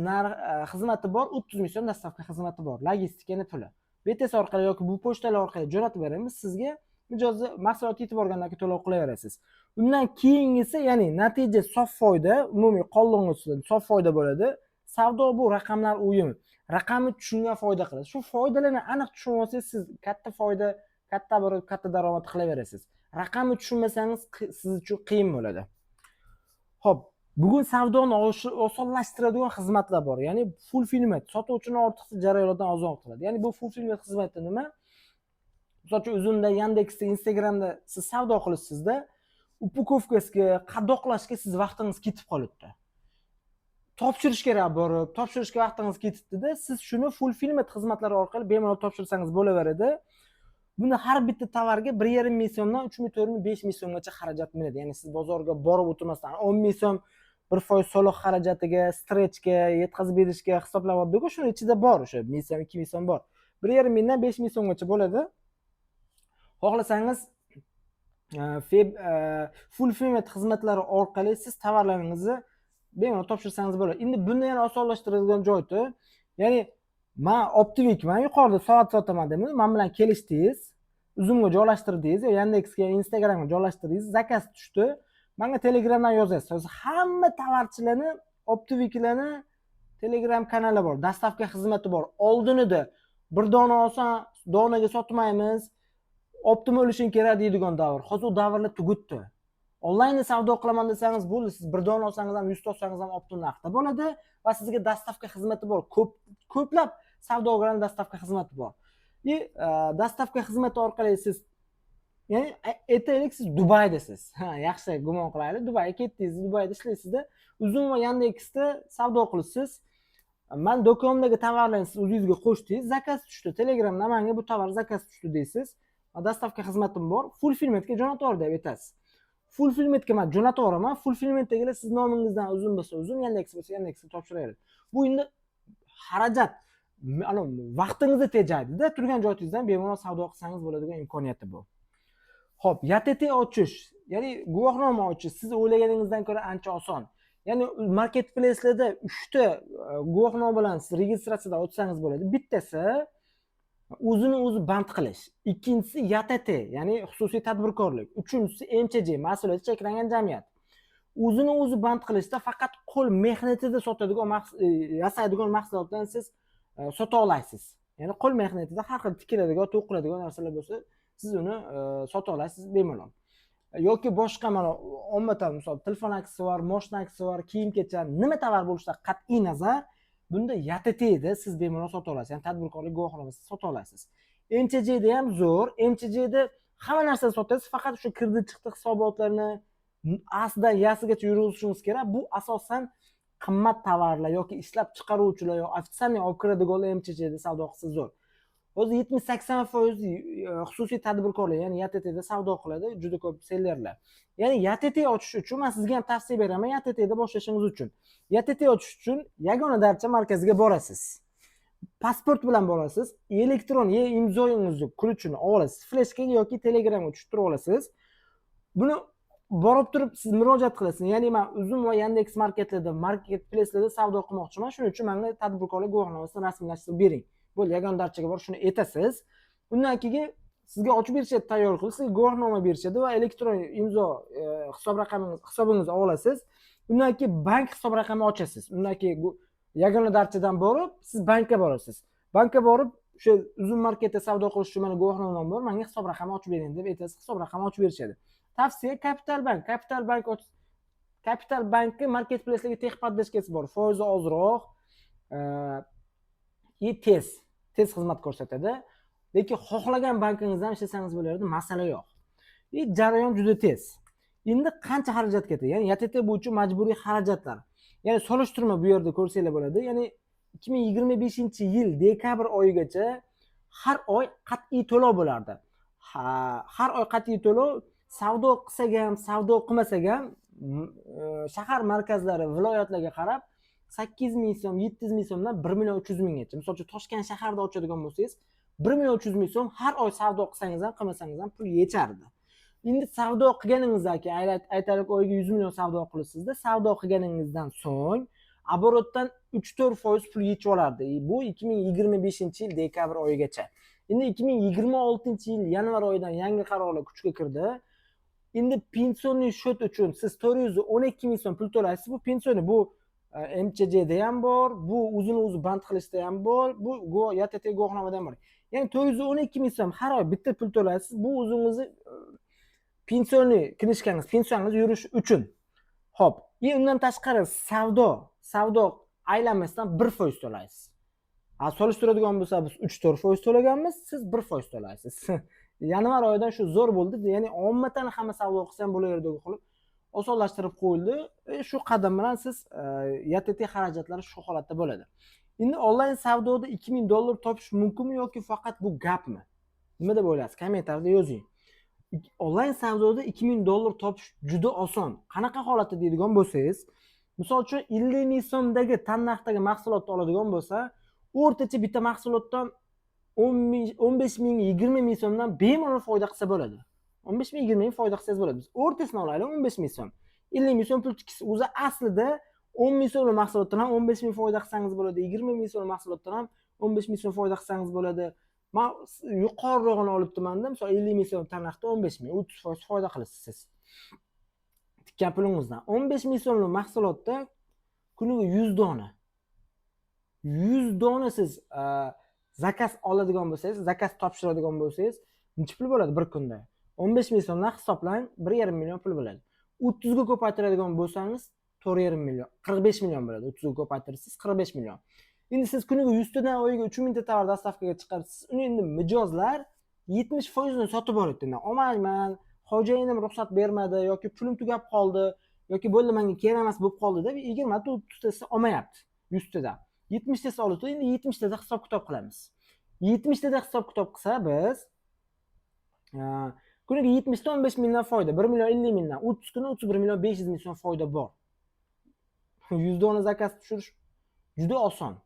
xizmati bor, 30 ming so'm dastavka xizmati bor, logistikani puli. BTS orqali yoki bu pochtalar orqali jo'natib beramiz sizga. Mijozni mahsulot yetib borgandan keyin to'lov qilaverasiz. Undan keyingisi, ya'ni natija sof foyda, umumiy qoldiqni ustida sof foyda bo'ladi. Savdo bu raqamlar o'yini. Raqamni tushungan foyda qiladi. Shu foydalarni aniq tushunib olsangiz, siz katta foyda, katta daromad qilaverasiz. Raqamni tushunmasangiz, siz uchun qiyin bo'ladi. Xo'p, bugun savdoni osonlashtiradigan xizmatlar bor. Ya'ni fulfillment, sotuvchini ortiqcha jarayonlardan ozod qiladi. Ya'ni bu fulfillment xizmati nima? Misol uchun Uzumda, Yandexda, Instagramda siz savdo qilasizda, upakovkasiga, qadoqlashga siz vaqtingiz ketib qolibdi. Topshirish kerak borib, topshirishga vaqtingiz ketibdi-da, siz shuni fulfillment xizmatlari orqali bemalol topshirsangiz bo'laveradi. Bunda har bitta tovarga 1,5 ming so'mdan 3 ming, 4 ming, 5 ming so'mgacha xarajat minadi. Ya'ni siz bozorga borib o'tirmasdan 10 ming so'm 1% soliq xarajatiga, stretchga, yetkazib berishga hisoblab oldik-ku, shuning ichida bor o'sha 1000 so'm, 2000 so'm bor. 1,5 mingdan 5 ming so'mgacha bo'ladi. Xohlasangiz fulfillment xizmatlari orqali siz tovarlaringizni bemalol topshirsangiz bo'ladi. Endi buni yana osonlashtiradigan joyi, ya'ni men Optivikman, yuqorida soat sotaman dedim. Men bilan kelishdingiz, Uzumga joylashtirdingiz, Yandexga, Instagramga joylashtirdingiz, zakaz tushdi. Menga Telegramdan yozasiz. Hamma tovarchilarni, Optiviklarni Telegram kanali bor, dastavka xizmati bor. Oldinida bir dona olsan, donaga sotmaymiz, optim o'lishing kerak deydigan davr. Hozir u davrlar tugutdi. Onlayn savdo qilaman desangiz bo'ldi, siz bir dona olsangiz ham, 100 ta olsangiz ham optim narxda bo'ladi va sizga dastavka xizmati bor. Ko'plab savdogarlarning dastavka xizmati bor. Dastavka xizmati orqali siz, ya'ni aytaylik, siz Dubaydasiz. Yaxshi gumon qilaylik, Dubayga ketdingiz, Dubayda ishlaysizda, Uzum va Yandexda savdo qilasiz. Men do'kondagi tovarlarni siz o'zingizga qo'shdingiz, zakaz tushdi. Telegramdan menga bu tovar zakaz tushdi deysiz. Dastavka xizmatim bor, fulfillmentga jo'natib deb aytasiz. fulfillmentga men jo'nataveraman. Fulfillmentdagilar siz nomingizdan uzun bo'lsa uzun, Yandex bo'lsa Yandexga topshiraveradi. Bu endi xarajat, ana vaqtingizni tejaydi-da, turgan joyingizdan bemalol savdo qilsangiz bo'ladigan imkoniyati bu. Xo'p, YTT ochish, ya'ni guvohnoma ochish siz o'ylaganingizdan ko'ra ancha oson. Ya'ni marketplace'larda 3 ta guvohnoma bilan siz registratsiyadan o'tsangiz bo'ladi. Bittasi o'zini o'zi band qilish, ikkinchisi YTT, ya'ni xususiy tadbirkorlik, uchinchisi MCJ, mas'uliyati cheklangan jamiyat. O'zini o'zi band qilishda faqat qo'l mehnatida sotadigan yasaydigan mahsulotlarni siz sota olasiz. Ya'ni qo'l mehnatida har xil tikiladigan, to'qiladigan narsalar bo'lsa, siz uni sota olasiz bemalol. Yoki boshqa mana ommatan misol telefon aksessuar, moshina aksessuar, kiyim-kechak, nima tovar bo'lishidan qat'iy nazar bunda YTTda siz bemalol sota olasiz. Ya'ni tadbirkorlik guvohnomasini sota olasiz. MCJda ham zo'r. MCJda hamma narsani sotasiz, faqat o'sha kirdi chiqdi hisobotlarni asdan yasigacha yurgizishingiz kerak. Bu asosan qimmat tovarlar yoki ishlab chiqaruvchilar yo ofitsialniy olib kiradiganlar MCJda savdo qilsa zo'r. Hozir 70-80% xususiy tadbirkorlar, ya'ni YTTda savdo qiladi juda ko'p sellerlar. Ya'ni YTT ochish uchun men sizga ham tavsiya beraman, YTTda boshlashingiz uchun. YTT ochish uchun yagona darcha markaziga borasiz. Pasport bilan borasiz, elektron imzoyingizni ключini olasiz, fleshkaga yoki telegramga tushirib olasiz. Buni borib turib siz murojaat qilasiz. Ya'ni men Uzum va Yandex marketlarda, marketplacelarda savdo qilmoqchiman, shuning uchun menga tadbirkorlik guvohnomasini rasmiylashtirib bering. Bo'ldi, yagona darchaga borib shuni aytasiz. Undan keyin sizga ochib berishadi, tayyor qilib, sizga guvohnoma berishadi va elektron imzo hisobingizni olasiz. Undan keyin bank hisob raqamini ochasiz. Undan keyin yagona darchadan borib siz bankka borasiz. Bankka borib o'sha Uzum marketda savdo qilish uchun meni guvohnomam bor, menga hisob raqamini ochib bering deb aytasiz, hisob raqamini ochib berishadi. Tavsiya Capital Bank. Capital Bankni marketplace'larga texpoddashkasi bor. Foizi ozroq, tez xizmat ko'rsatadi. Lekin xohlagan bankingizdan ishlasangiz bo'lardi, masala yo'q. Jarayon juda tez. Endi qancha xarajat ketadi? Ya'ni YTT bo'yicha majburiy xarajatlar. Ya'ni solishtirma bu yerda ko'rsanglar bo'ladi. Ya'ni 2025-yil dekabr oyigacha har oy qat'iy to'lov bo'lardi. Har oy qat'iy to'lov savdo qilsak ham, savdo qilmasak ham shahar markazlari, viloyatlarga qarab 8 ming so'm, 7 ming so'mdan 1 million 300 minggacha. Misol uchun Toshkent shaharda ochadigan bo'lsangiz, 1 million 300 ming so'm har oy savdo qilsangiz ham, qilmasangiz ham pul yechardi. Endi savdo qilganingizdan keyin aytaylik oyiga 100 million savdo qilibsizda, savdo qilganingizdan so'ng оборотdan 3-4% pul yechib olardi. Bu 2025-yil dekabr oyigacha. Endi 2026-yil yanvar oyidan yangi qarorlar kuchga kirdi. Endi pensioniy счет uchun siz 412 ming so'm pul to'laysiz. Bu pensioniy, bu MCJda ham bor, bu o'zini o'zi band qilishda ham bor, bu YTT guvohnomada ham bor. Ya'ni 412 ming so'm har oy bitta pul to'laysiz. Bu o'zingizni pensioniy knishkangiz, pensiyangiz yurish uchun. Xo'p, undan tashqari savdo aylanmasdan 1% to'laysiz. Solishtiradigan bo'lsa biz 3-4% to'laganmiz, siz 1% to'laysiz. Yanvar oyidan shu zo'r bo'ldi. Ya'ni ommatan hamma savdo qilsa ham bo'laveradigan qilib osonlashtirib qo'yildi. Shu qadam bilan siz YTT xarajatlari shu holatda bo'ladi. Endi onlayn savdoda $2000 topish mumkinmi yoki faqat bu gapmi? Nima deb o'ylaysiz? Kommentariyada yozing. Onlayn savdoda $2000 topish juda oson. Qanaqa holatda deydigan bo'lsangiz, misol uchun 50 ming so'mdagi tannarxdagi mahsulotni oladigan bo'lsa, o'rtacha bitta mahsulotdan 15 ming, 20 ming so'mdan bemalol foyda qilsa bo'ladi. 15 ming, 20 ming foyda qilsangiz bo'ladi. Biz o'rtasini olaylik, 15 ming so'm. 50 ming so'm pul tikisiz. O'zi aslida 10 ming so'mlik mahsulotdan ham 15 ming foyda qilsangiz bo'ladi. 20 ming so'mlik mahsulotdan ham 15 ming so'm foyda qilsangiz bo'ladi. Men yuqorig'ini olibman-da, misol 50 ming so'm tannarxda 15 ming, 30% foyda qilasiz siz. Tikkan pulingizdan 15 ming so'mlik mahsulotda kuniga 100 dona. 100 dona siz zakaz oladigan bo'lsangiz, zakaz topshiradigan bo'lsangiz, necha pul bo'ladi bir kunda? 15 ming so'mdan hisoblang, 1,5 million pul bo'ladi. 30 ga ko'paytiradigan bo'lsangiz, 4,5 million, 45 million bo'ladi. 30 ga ko'paytirsangiz 45 million. Endi siz kuniga 100 tadan oyiga 3000 ta tovar dastavkaga chiqarasiz. Uni endi mijozlar 70% ni sotib oladi. Olmayman, xo'jayinim ruxsat bermadi yoki pulim tugab qoldi yoki bo'ldi menga kerak emas bo'lib qoldi deb 20 ta 30 tasi olmayapti. 100 tadan. 70 tasi oldi, endi 70 tada hisob kitob qilamiz. 70 tada hisob kitob qilsa biz Kuniga 70 dan 15 mingdan foyda, 1 million 50 mingdan 30 kunda 31 million 500 ming so'm foyda bor. %10 zakaz tushirish juda oson.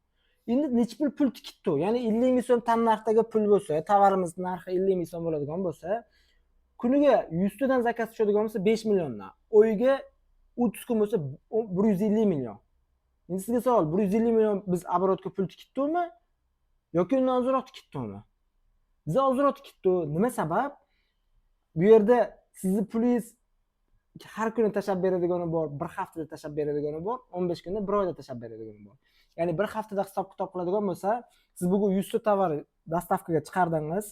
Endi necha pul tikibdi? Ya'ni 50 ming so'm tannarxdagi pul bo'lsa, tovarimiz narxi 50 ming so'm bo'ladigan bo'lsa, kuniga 100 tadan zakaz tushadigan bo'lsa 5 milliondan. Oyiga 30 kun bo'lsa 150 million. Endi sizga savol, 150 million biz оборотga pul tikibdimi yoki undan ozroq tikibdimi? Biz ozroq tikibdi. Nima sabab? Bu yerda sizni pulingiz har kuni tashab beradigani bor, bir haftada tashab beradigani bor, 15 kunda, bir oyda tashab beradigani bor. Ya'ni bir haftada hisob kitob qiladigan bo'lsa, siz bugun 100 ta tovar dostavkaga chiqardingiz,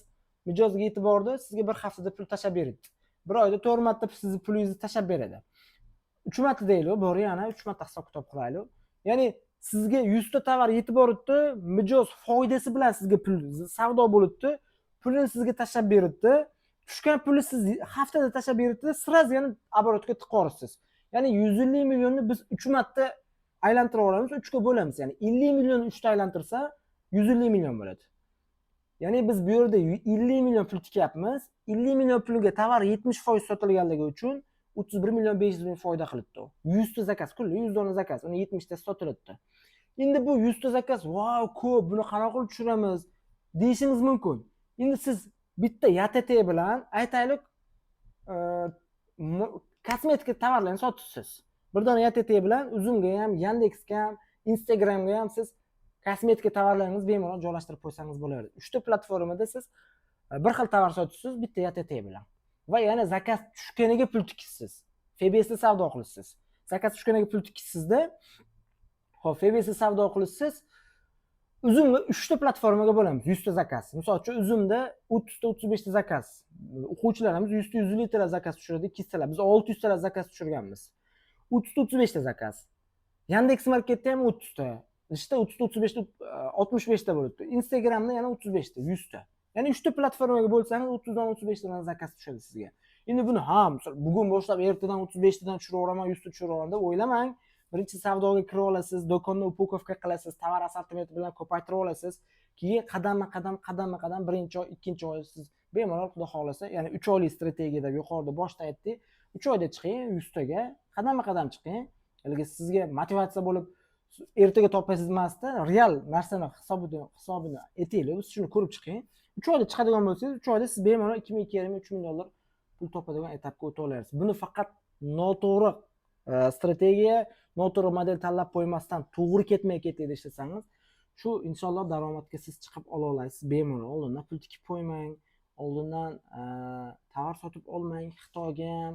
mijozga yetib bordi, sizga bir haftada pul tashab beradi. Bir oyda 4 marta sizni pulingizni tashab beradi. 3 marta deylik, bor yana 3 marta hisob kitob qilaylik. Ya'ni sizga 100 ta tovar yetib boribdi, mijoz foydasi bilan sizga pul savdo bo'libdi, pulni sizga tashab beribdi. Tushgan pulni siz haftada tashab beribdi, sразу yana оборотga tiqorsiz. Ya'ni 150 millionni biz 3 marta aylantirib olamiz, 3 ga bo'lamiz. Ya'ni 50 millionni 3 ta aylantirsa 150 million bo'ladi. Ya'ni biz bu yerda 50 million pul tikyapmiz. 50 million pulga tovar 70% sotilganligi uchun 31 million 500 ming foyda qilibdi. 100 ta zakaz, kulli 100 dona zakaz, uni 70 ta sotilibdi. Endi bu 100 ta zakaz, "Vau, ko'p, buni qanaqa qilib tushiramiz?" deyishingiz mumkin. Endi siz bitta YTT bilan aytaylik kosmetika tovarlarni sotibsiz. Bir dona YTT bilan Uzumga ham, Yandexga ham, Instagramga ham siz kosmetika tovarlaringizni bemalol joylashtirib qo'ysangiz bo'laveradi. 3 ta platformada siz bir xil tovar sotibsiz bitta YTT bilan. Va yana zakaz tushganiga pul tikisiz. FBSda savdo qilasiz. Zakaz tushganiga pul tikisizda, xo'p, FBSda savdo qilasiz. Uzumga 3 ta platformaga bo'lamiz, 100 ta zakaz. Misol uchun Uzumda 30 ta 35 ta zakaz. O'quvchilarimiz 100 ta 150 ta zakaz tushiradi, 2 talar. Biz 600 ta zakaz tushirganmiz. 30 ta 35 ta zakaz. Yandex Marketda ham 30 ta. İşte 30 ta 35 ta 65 ta bo'libdi. Instagramda yana 35 ta, 100 ta. Ya'ni 3 ta platformaga bo'lsangiz 30 dan 35 ta zakaz tushadi sizga. Endi buni ham bugun boshlab ertadan 35 tadan tushiraman, 100 ta tushiraman deb o'ylamang. Birinchi savdoga kira olasiz, do'konni upakovka qilasiz, tovar assortimenti bilan ko'paytirib olasiz. Keyin qadamma-qadam birinchi oy, ikkinchi oy siz bemalol xudo xolasa, ya'ni 3 oylik strategiya deb yuqorida boshda aytdik. 3 oyda chiqing 100 taga, qadamma-qadam chiqing. Haligi sizga motivatsiya bo'lib ertaga topasiz emasda, real narsani hisobini aytaylik, biz shuni ko'rib chiqing. 3 oyda chiqadigan bo'lsangiz, 3 oyda siz bemalol 2200-3 ming dollar pul topadigan etapga o'tib olarsiz. Buni faqat noto'g'ri strategiya, noto'g'ri model tanlab qo'ymasdan to'g'ri ketmay ketdi ishlasangiz, shu inshaalloh daromadga siz chiqib ola olasiz. Bemalol oldindan pul tikib qo'ymang, oldindan tovar sotib olmang, Xitoyga ham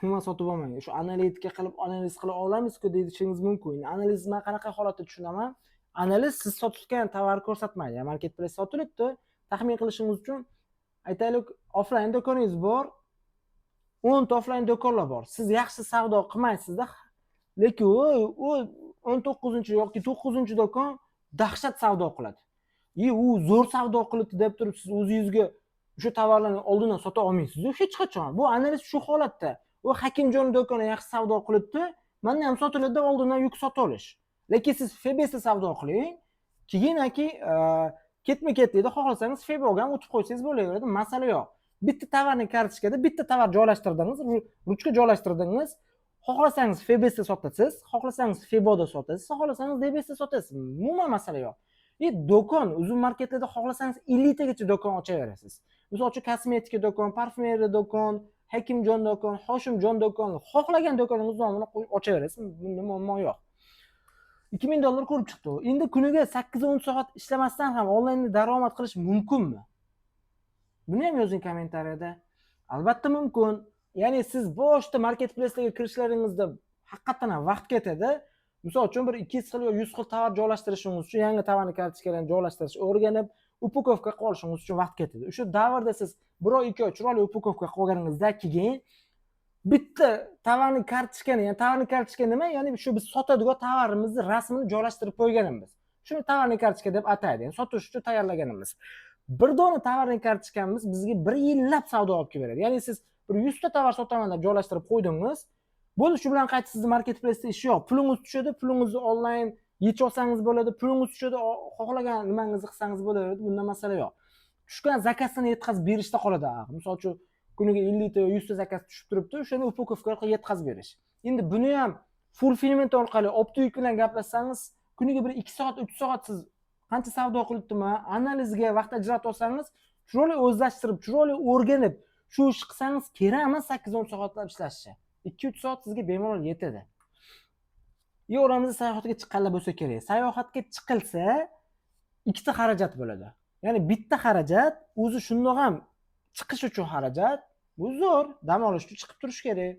umuman sotib olmang. Shu analitika qilib analiz qila olamiz-ku deyishingiz mumkin. Analizni men qanaqa holatda tushunaman? Analiz siz sotayotgan tovarni ko'rsatmaydi. Marketplace sotilibdi, taxmin qilishingiz uchun aytaylik, offline do'koningiz bor, 10 ta offline do'konlar bor. Siz yaxshi savdo qilmaysizda, lekin u 19 yoki 9 do'kon dahshat savdo qiladi. U zo'r savdo qilibdi deb turib siz o'zingizga o'sha tovarlarni oldindan sota olmaysiz. Hech qachon. Bu analiz shu holatda. U Hakimjon do'koni yaxshi savdo qilibdi, mendan ham sotiladi deb oldindan yuk sota olish. Lekin siz FBSda savdo qiling, keyinki ketma-ketlikda xohlasangiz FBOga ham o'tib qo'ysangiz bo'laveradi, masala yo'q. Bitta tovarning kartochkada bitta tovar joylashtirdingiz, ruchka joylashtirdingiz. Xohlasangiz FBSda sotasiz, xohlasangiz FBOda sotasiz, xohlasangiz DBSda sotasiz. Umuman masala yo'q. Do'kon, Uzum marketlarda xohlasangiz 50 tagacha do'kon ochaverasiz. Misol uchun kosmetika do'kon, parfumeriya do'kon, Hakimjon do'kon, Hoshimjon do'kon, xohlagan do'koningiz nomini qo'yib ochaverasiz. Bunda muammo yo'q. 2000 dollar ko'rib chiqdi. Endi kuniga 8-10 soat ishlamasdan ham onlaynda daromad qilish mumkinmi? Buni ham yozing kommentariyada. Albatta mumkin. Ya'ni siz boshda marketplace'ga kirishlaringizda haqiqatan ham vaqt ketadi. Misol uchun bir 200 xil yoki 100 xil tovar joylashtirishingiz uchun, yangi tovarni kartochkalarni joylashtirishni o'rganib, upakovka qolishingiz uchun vaqt ketadi. O'sha davrda siz 1 oy, 2 oy chiroyli upakovka qilganingizdan keyin bitta tovarni kartochkani, ya'ni tovarni kartochka nima? Ya'ni shu biz sotadigan tovarimizni rasmini joylashtirib qo'yganimiz. Shuni tovarni kartochka deb ataydi. Ya'ni sotish uchun tayyorlaganimiz. Bir dona tovarning kartochkamiz bizga 1 yillab savdo olib kelib beradi. Ya'ni siz bir 100 ta tovar sotaman deb joylashtirib qo'ydingiz. Bo'ldi, shu bilan qaytib sizni marketplace'da ish yo'q. Pulingiz tushadi, pulingizni onlayn yechib olsangiz bo'ladi, pulingiz tushadi, xohlagan nimangizni qilsangiz bo'laveradi. Bunda masala yo'q. Tushgan zakazini yetkazib berishda qoladi. Misol uchun kuniga 50 ta 100 ta zakaz tushib turibdi, o'shani upakovkaga yetkazib berish. Endi buni ham fulfillment orqali optik bilan gaplashsangiz, kuniga bir 2 soat 3 soat siz qancha savdo qilibdimi analizga vaqt ajratib olsangiz, chiroyli o'zlashtirib, chiroyli o'rganib shu ishni qilsangiz kerak emas 8-10 soatlab ishlashchi. 2-3 soat sizga bemalol yetadi. O'ramizda sayohatga chiqqanlar bo'lsa kerak. Sayohatga chiqilsa ikkita xarajat bo'ladi. Ya'ni bitta xarajat o'zi shundoq ham chiqish uchun xarajat, bu zo'r, dam olish uchun chiqib turish kerak.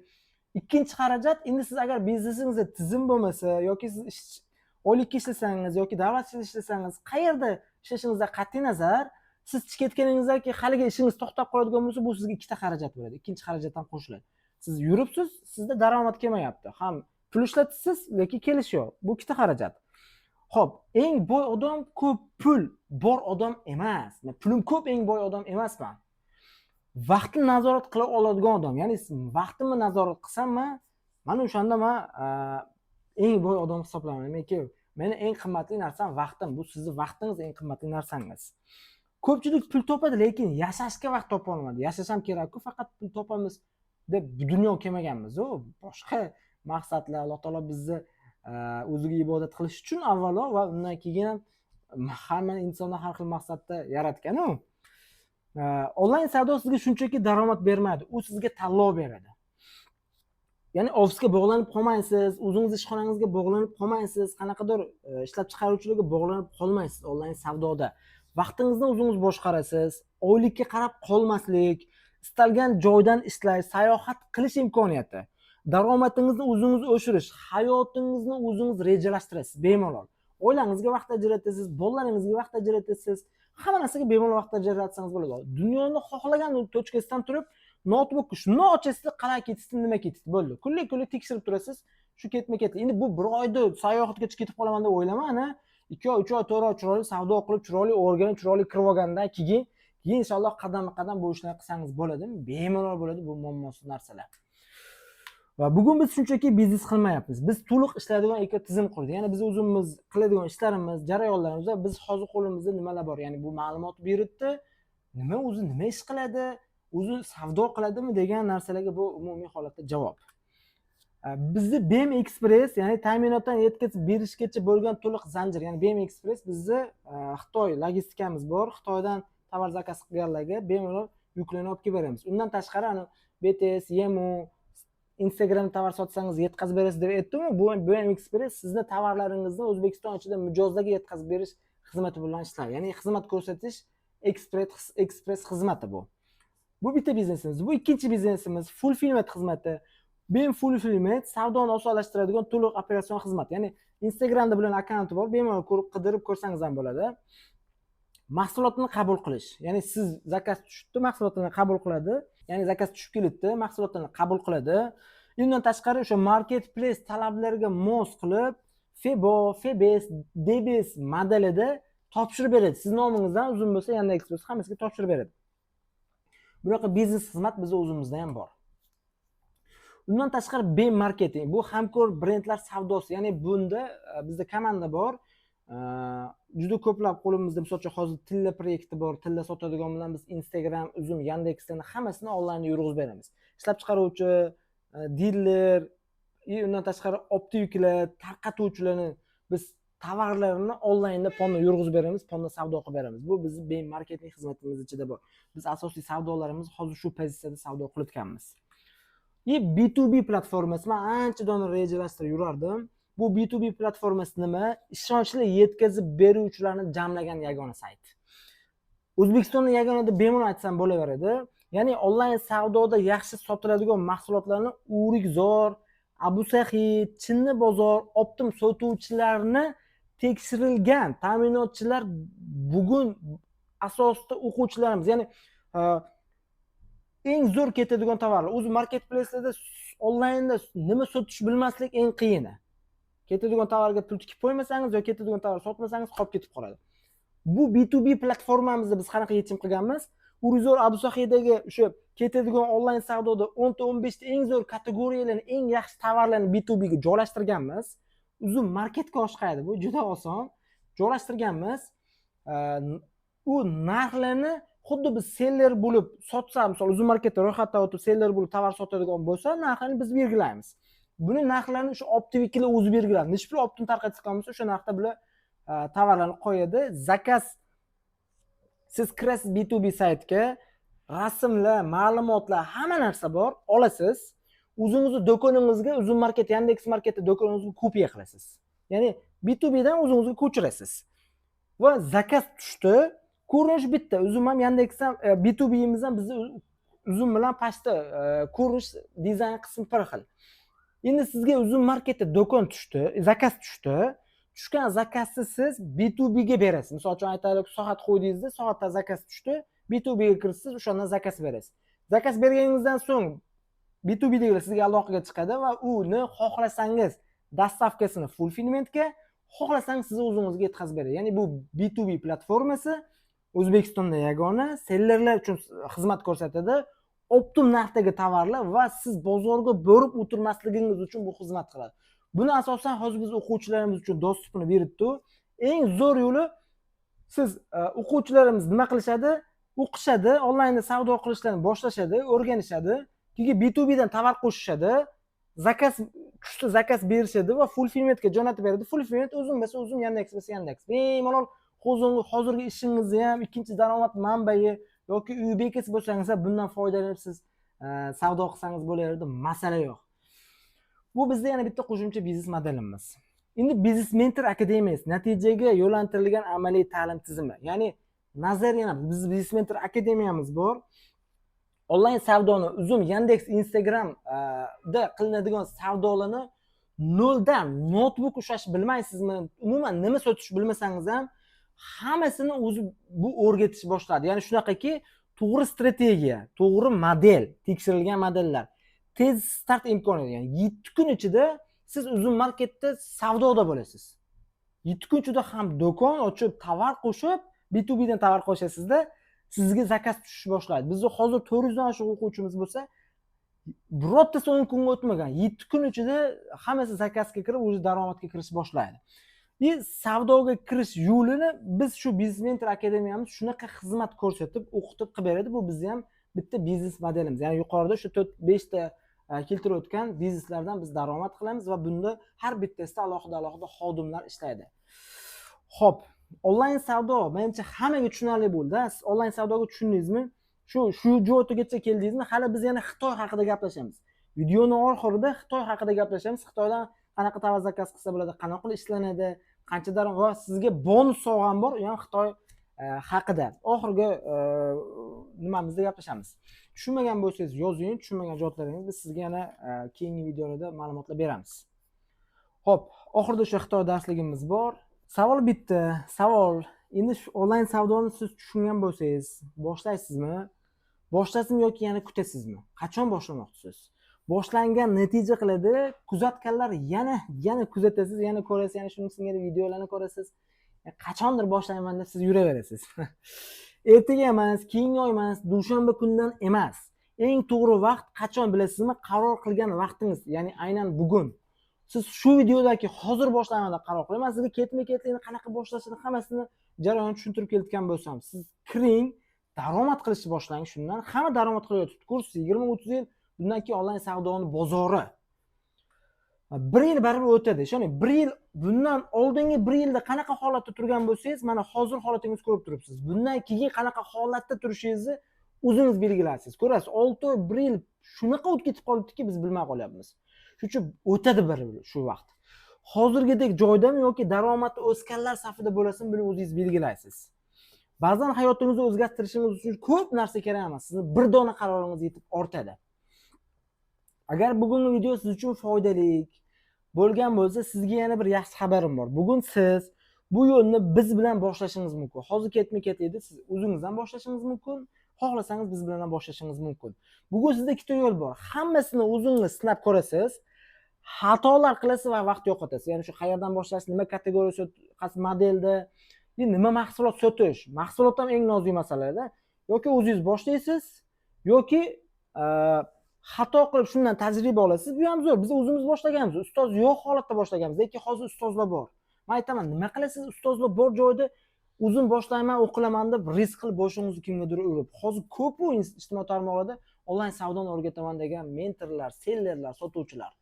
Ikkinchi xarajat, endi siz agar biznesingizda tizim bo'lmasa yoki siz oylikka ishlasangiz yoki davlat ishida ishlasangiz, qayerda ishlashingizdan qat'iy nazar, siz chiqib ketganingizdan keyin haligi ishingiz to'xtab qoladigan bo'lsa, bu sizga ikkita xarajat bo'ladi. Ikkinchi xarajat ham qo'shiladi. Siz yuribsiz, sizda daromad kelmayapti. Ham pul ishlatasiz, lekin kelish yo'q. Bu ikkita xarajat. Xo'p, eng boy odam ko'p pul bor odam emas. Men pulim ko'p eng boy odam emasman. Vaqtni nazorat qila oladigan odam. Ya'ni vaqtimni nazorat qilsammi, mana o'shanda men eng boy odam hisoblanaman. Menki meni eng qimmatli narsam vaqtim. Bu sizning vaqtingiz eng qimmatli narsangiz. Ko'pchilik pul topadi, lekin yashashga vaqt topa olmaydi. Yashash ham kerak-ku, faqat pul topamiz deb dunyo kelmaganmiz. U boshqa maqsadlar Alloh taolo bizni o'ziga ibodat qilish uchun avvalo va undan keyin hamma insonni har xil maqsadda yaratgan-ku. Onlayn savdo sizga shunchaki daromad bermaydi, u sizga tanlov beradi. Ya'ni ofisga bog'lanib qolmaysiz, o'zingiz ishxonangizga bog'lanib qolmaysiz, qanaqadir ishlab chiqaruvchilarga bog'lanib qolmaysiz onlayn savdoda. Vaqtingizni o'zingiz boshqarasiz, oylikka qarab qolmaslik, istalgan joydan ishlash, sayohat qilish imkoniyati, daromadingizni o'zingiz oshirish, hayotingizni o'zingiz rejalashtirasiz bemalol. Oilangizga vaqt ajratasiz, bolalaringizga vaqt ajratasiz, hamma narsaga bemalol vaqt ajratsangiz bo'ladi. Dunyoni xohlagan tochkasidan turib, notebookni shunday ochasiz, qalay ketdi, nima ketdi, bo'ldi. Kunlik tekshirib turasiz, shu ketma-ketli. Endi bu bir oyda sayohatga ketib qolaman deb o'ylamang, 2 oy, 3 oy, 4 oy chiroyli savdo qilib, chiroyli o'rganib, chiroyli kirib olgandan keyin inshaalloh qadam-qadam bu ishlarni qilsangiz bo'ladi. Bemalol bo'ladi bu muammosiz narsalar. Va bugun biz shunchaki biznes qilmayapmiz. Biz to'liq ishlaydigan ekotizim qurdik. Ya'ni biz o'zimiz qiladigan ishlarimiz, jarayonlarimizda biz hozir qo'limizda nimalar bor? Ya'ni bu ma'lumot beribdi, nima ish qiladi, o'zi savdo qiladimi degan narsalarga bu umumiy holatda javob. Bizni BM Express, ya'ni ta'minotdan yetkazib berishgacha bo'lgan to'liq zanjir, ya'ni BM Express bizni Xitoy logistikamiz bor. Xitoydan tovar zakaz qilganlarga bemalol yuklanib olib kelib beramiz. Undan tashqari BTS, Yemu, Instagram tovar sotsangiz yetkazib berasiz deb aytdim-ku. Bu BM Express sizni tovarlaringizni O'zbekiston ichida mijozlarga yetkazib berish xizmati bilan ishlaydi. Ya'ni xizmat ko'rsatish express xizmati bu. Bu bitta biznesimiz. Bu ikkinchi biznesimiz fulfillment xizmati. BM Fulfillment savdoni osonlashtiradigan to'liq operatsion xizmat. Ya'ni Instagramda bilan akkaunti bor, bemalol ko'rib qidirib ko'rsangiz ham bo'ladi. Mahsulotni qabul qilish. Ya'ni siz zakaz tushibdi, mahsulotni qabul qiladi. Ya'ni zakaz tushib kelibdi, mahsulotni qabul qiladi. Undan tashqari o'sha marketplace talablariga mos qilib, Febo, Febes, Debes modelida topshirib beradi. Siz nomingizdan uzun bo'lsa, Yandex.Express hammasiga topshirib beradi. Bunaqa biznes xizmat bizning o'zimizda ham bor. Undan tashqari BM marketing, bu hamkor brendlar savdosi. Ya'ni bunda bizda komanda bor. Juda ko'plab qo'limizda, masalan, hozir tilla proyekti bor. Tilla sotadigan bilan biz Instagram, Uzum, Yandexdan hammasini onlayn yurg'izib beramiz. Ishlab chiqaruvchi, diler, undan tashqari optiklar, tarqatuvchilarni biz tovarlarini onlaynda fonda yurg'izib beramiz, fonda savdo qilib beramiz. Bu bizning BM marketing xizmatimiz ichida bor. Biz asosiy savdolarimiz hozir shu pozitsiyada savdo qilayotganmiz. B2B platformasi men anchadan rejalashtirib yurardim. Bu B2B platformasi nima? Ishonchli yetkazib beruvchilarni jamlagan yagona sayt. O'zbekistonda yagona deb bemalol aytsam bo'laveradi. Ya'ni onlayn savdoda yaxshi sotiladigan mahsulotlarni O'rikzor, Abu Sahid, Chinni bozor, Optim sotuvchilarni tekshirilgan ta'minotchilar bugun asosida o'quvchilarimiz, ya'ni eng zo'r ketadigan tovarlar. O'zi marketplace'larda onlaynda nima sotish bilmaslik eng qiyini. Ketadigan tovarga pul tikib qo'ymasangiz yoki ketadigan tovar sotmasangiz qolib ketib qoladi. Bu B2B platformamizda biz qanaqa yechim qilganmiz? O'rikzor, Abu Sahidagi o'sha ketadigan onlayn savdoda 10 ta 15 ta eng zo'r kategoriyalarni, eng yaxshi tovarlarni B2B ga joylashtirganmiz. Uzun marketga oshqaydi. Bu juda oson. Joylashtirganmiz. U narxlarni xuddi biz seller bo'lib sotsa, misol uzum marketda ro'yxatdan o'tib seller bo'lib tovar sotadigan bo'lsa, narxini biz belgilaymiz. Buni narxlarni o'sha optiviklar o'zi belgilaydi. Necha pul optim tarqatgan bo'lsa, o'sha narxda bular tovarlarni qo'yadi. Zakaz siz kirasiz B2B saytga, rasmlar, ma'lumotlar, hamma narsa bor, olasiz. O'zingizni do'koningizga, Uzum market, Yandex marketda do'koningizga kopiya qilasiz. Ya'ni B2B dan o'zingizga ko'chirasiz. Va zakaz tushdi. Ko'rinish bitta. Uzum ham Yandex ham B2B'imiz ham bizni Uzum bilan pastda ko'rinish dizayn qismi bir xil. Endi sizga Uzum marketda do'kon tushdi, zakaz tushdi. Tushgan zakazni siz B2B ga berasiz. Misol uchun aytaylik, soat qo'ydingizda, soatda zakaz tushdi, B2B ga kirsiz, o'shandan zakaz berasiz. Zakaz berganingizdan so'ng B2B degilar sizga aloqaga chiqadi va uni xohlasangiz dastavkasini fulfillmentga, xohlasangiz siz o'zingizga yetkazib beradi. Ya'ni bu B2B platformasi O'zbekistonda yagona sellerlar uchun xizmat ko'rsatadi. Optim narxdagi tovarlar va siz bozorga borib o'tirmasligingiz uchun bu xizmat qiladi. Buni asosan hozir biz o'quvchilarimiz uchun dostupini beribdi. Eng zo'r yo'li siz o'quvchilarimiz nima qilishadi? O'qishadi, onlaynda savdo qilishlarni boshlashadi, o'rganishadi. Keyin B2B dan tovar qo'shishadi, zakaz tushdi, zakaz berishadi va fulfillmentga jo'natib beradi. Fulfillment o'zim bo'lsa o'zim, Yandex bo'lsa Yandex. Bemalol hozirgi ishingizni ham ikkinchi daromad manbai yoki uy bekasi bo'lsangiz ham bundan foydalanib siz savdo qilsangiz bo'laveradi, masala yo'q. Bu bizda yana bitta qo'shimcha biznes modelimiz. Endi Business Mentor Akademiyasi natijaga yo'naltirilgan amaliy ta'lim tizimi. Ya'ni nazariyan biz Business Mentor Akademiyamiz bor. Onlayn savdoni Uzum, Yandex, Instagram da qilinadigan savdolarni noldan notebook ushlash bilmaysizmi? Umuman nima sotish bilmasangiz ham hammasini o'zi bu o'rgatish boshladi. Ya'ni shunaqaki, to'g'ri strategiya, to'g'ri model, tekshirilgan modellar, tez start imkoniyati. Ya'ni 7 kun ichida siz Uzum marketda savdoda bo'lasiz. 7 kun ichida ham do'kon ochib, tovar qo'shib, B2B dan tovar qo'shasizda, sizga zakaz tushish boshlaydi. Bizda hozir 400 dan oshiq o'quvchimiz bo'lsa, birortasi 10 kunga o'tmagan, 7 kun ichida hammasi zakazga kirib, o'zi daromadga kirish boshlaydi. Savdoga kirish yo'lini biz shu Business Mentor Akademiyamiz shunaqa xizmat ko'rsatib, o'qitib qilib beradi. Bu bizning ham bitta biznes modelimiz. Ya'ni yuqorida shu 4-5 ta keltirib o'tgan bizneslardan biz daromad qilamiz va bunda har bittasida alohida xodimlar ishlaydi. Xo'p, onlayn savdo menimcha hammaga tushunarli bo'ldi. Siz onlayn savdoga tushundingizmi? Shu jo'tigacha keldingizmi? Hali biz yana Xitoy haqida gaplashamiz. Videoning oxirida Xitoy haqida gaplashamiz. Xitoydan qanaqa tovar zakaz qilsa bo'ladi, qanaqa qilib ishlanadi, qancha daromad va sizga bonus sovg'am bor, u ham Xitoy haqida. Oxirgi nimamizda gaplashamiz. Tushunmagan bo'lsangiz yozing, tushunmagan joylaringizni biz sizga yana keyingi videolarda ma'lumotlar beramiz. Xo'p, oxirida shu Xitoy darsligimiz bor. Savol bitta, savol. Endi shu onlayn savdoni siz tushungan bo'lsangiz, boshlaysizmi? Boshlasizmi yoki yana kutasizmi? Qachon boshlamoqchisiz? Boshlangan natija qiladi, kuzatganlar yana kuzatasiz, yana ko'rasiz, yana shuni singari videolarni ko'rasiz. Qachondir boshlayman deb siz yuraverasiz. Ertaga emas, keyingi oy emas, dushanba kundan emas. Eng to'g'ri vaqt qachon bilasizmi? Qaror qilgan vaqtingiz, ya'ni aynan bugun. Siz shu videodagi hozir boshlayman deb qaror qiling. Men sizga ketma-ketlikni qanaqa boshlashini hammasini jarayonni tushuntirib kelgan bo'lsam, siz kiring, daromad qilishni boshlang shundan. Hamma daromad qilyapti. Kurs 20-30 yil, bundan keyin onlayn savdoni bozori 1 yil baribir o'tadi. Ishoning, 1 yil bundan oldingi 1 yilda qanaqa holatda turgan bo'lsangiz, mana hozir holatingizni ko'rib turibsiz. Bundan keyin qanaqa holatda turishingizni o'zingiz belgilaysiz. Ko'rasiz, 6 oy, 1 yil shunaqa o'tib ketib qolibdiki, biz bilmay qolyapmiz. Shuning uchun o'tadi baribir shu vaqt. Hozirgidek joydami yoki daromadi o'sganlar safida bo'lasizmi, buni o'zingiz belgilaysiz. Ba'zan hayotingizni o'zgartirishingiz uchun ko'p narsa kerak emas. Sizni bir dona qaroringiz yetib ortadi. Agar bugungi video siz uchun foydali bo'lgan bo'lsa, sizga yana bir yaxshi xabarim bor. Bugun siz bu yo'lni biz bilan boshlashingiz mumkin. Hozir ketma-ketlikda siz o'zingizdan boshlashingiz mumkin. Xohlasangiz biz bilan boshlashingiz mumkin. Bugun sizda ikkita yo'l bor. Hammasini o'zingiz sinab ko'rasiz. Xatolar qilasiz va vaqt yo'qotasiz. Ya'ni shu qayerdan boshlash, nima kategoriya qaysi modelda, nima mahsulot sotish. Mahsulot ham eng nozik masala-da. Yoki o'zingiz boshlaysiz, yoki xato qilib shundan tajriba olasiz. Bu ham zo'r. Biz o'zimiz boshlaganmiz. Ustoz yo'q holatda boshlaganmiz. Lekin hozir ustozlar bor. Men aytaman, nima qilasiz? Ustozlar bor joyda uzun boshlayman o'qilaman deb risk qilib boshingizni kimgadir urib, hozir ko'p u ijtimoiy tarmoqlarda onlayn savdoni o'rgataman degan mentorlar, sellerlar, sotuvchilar,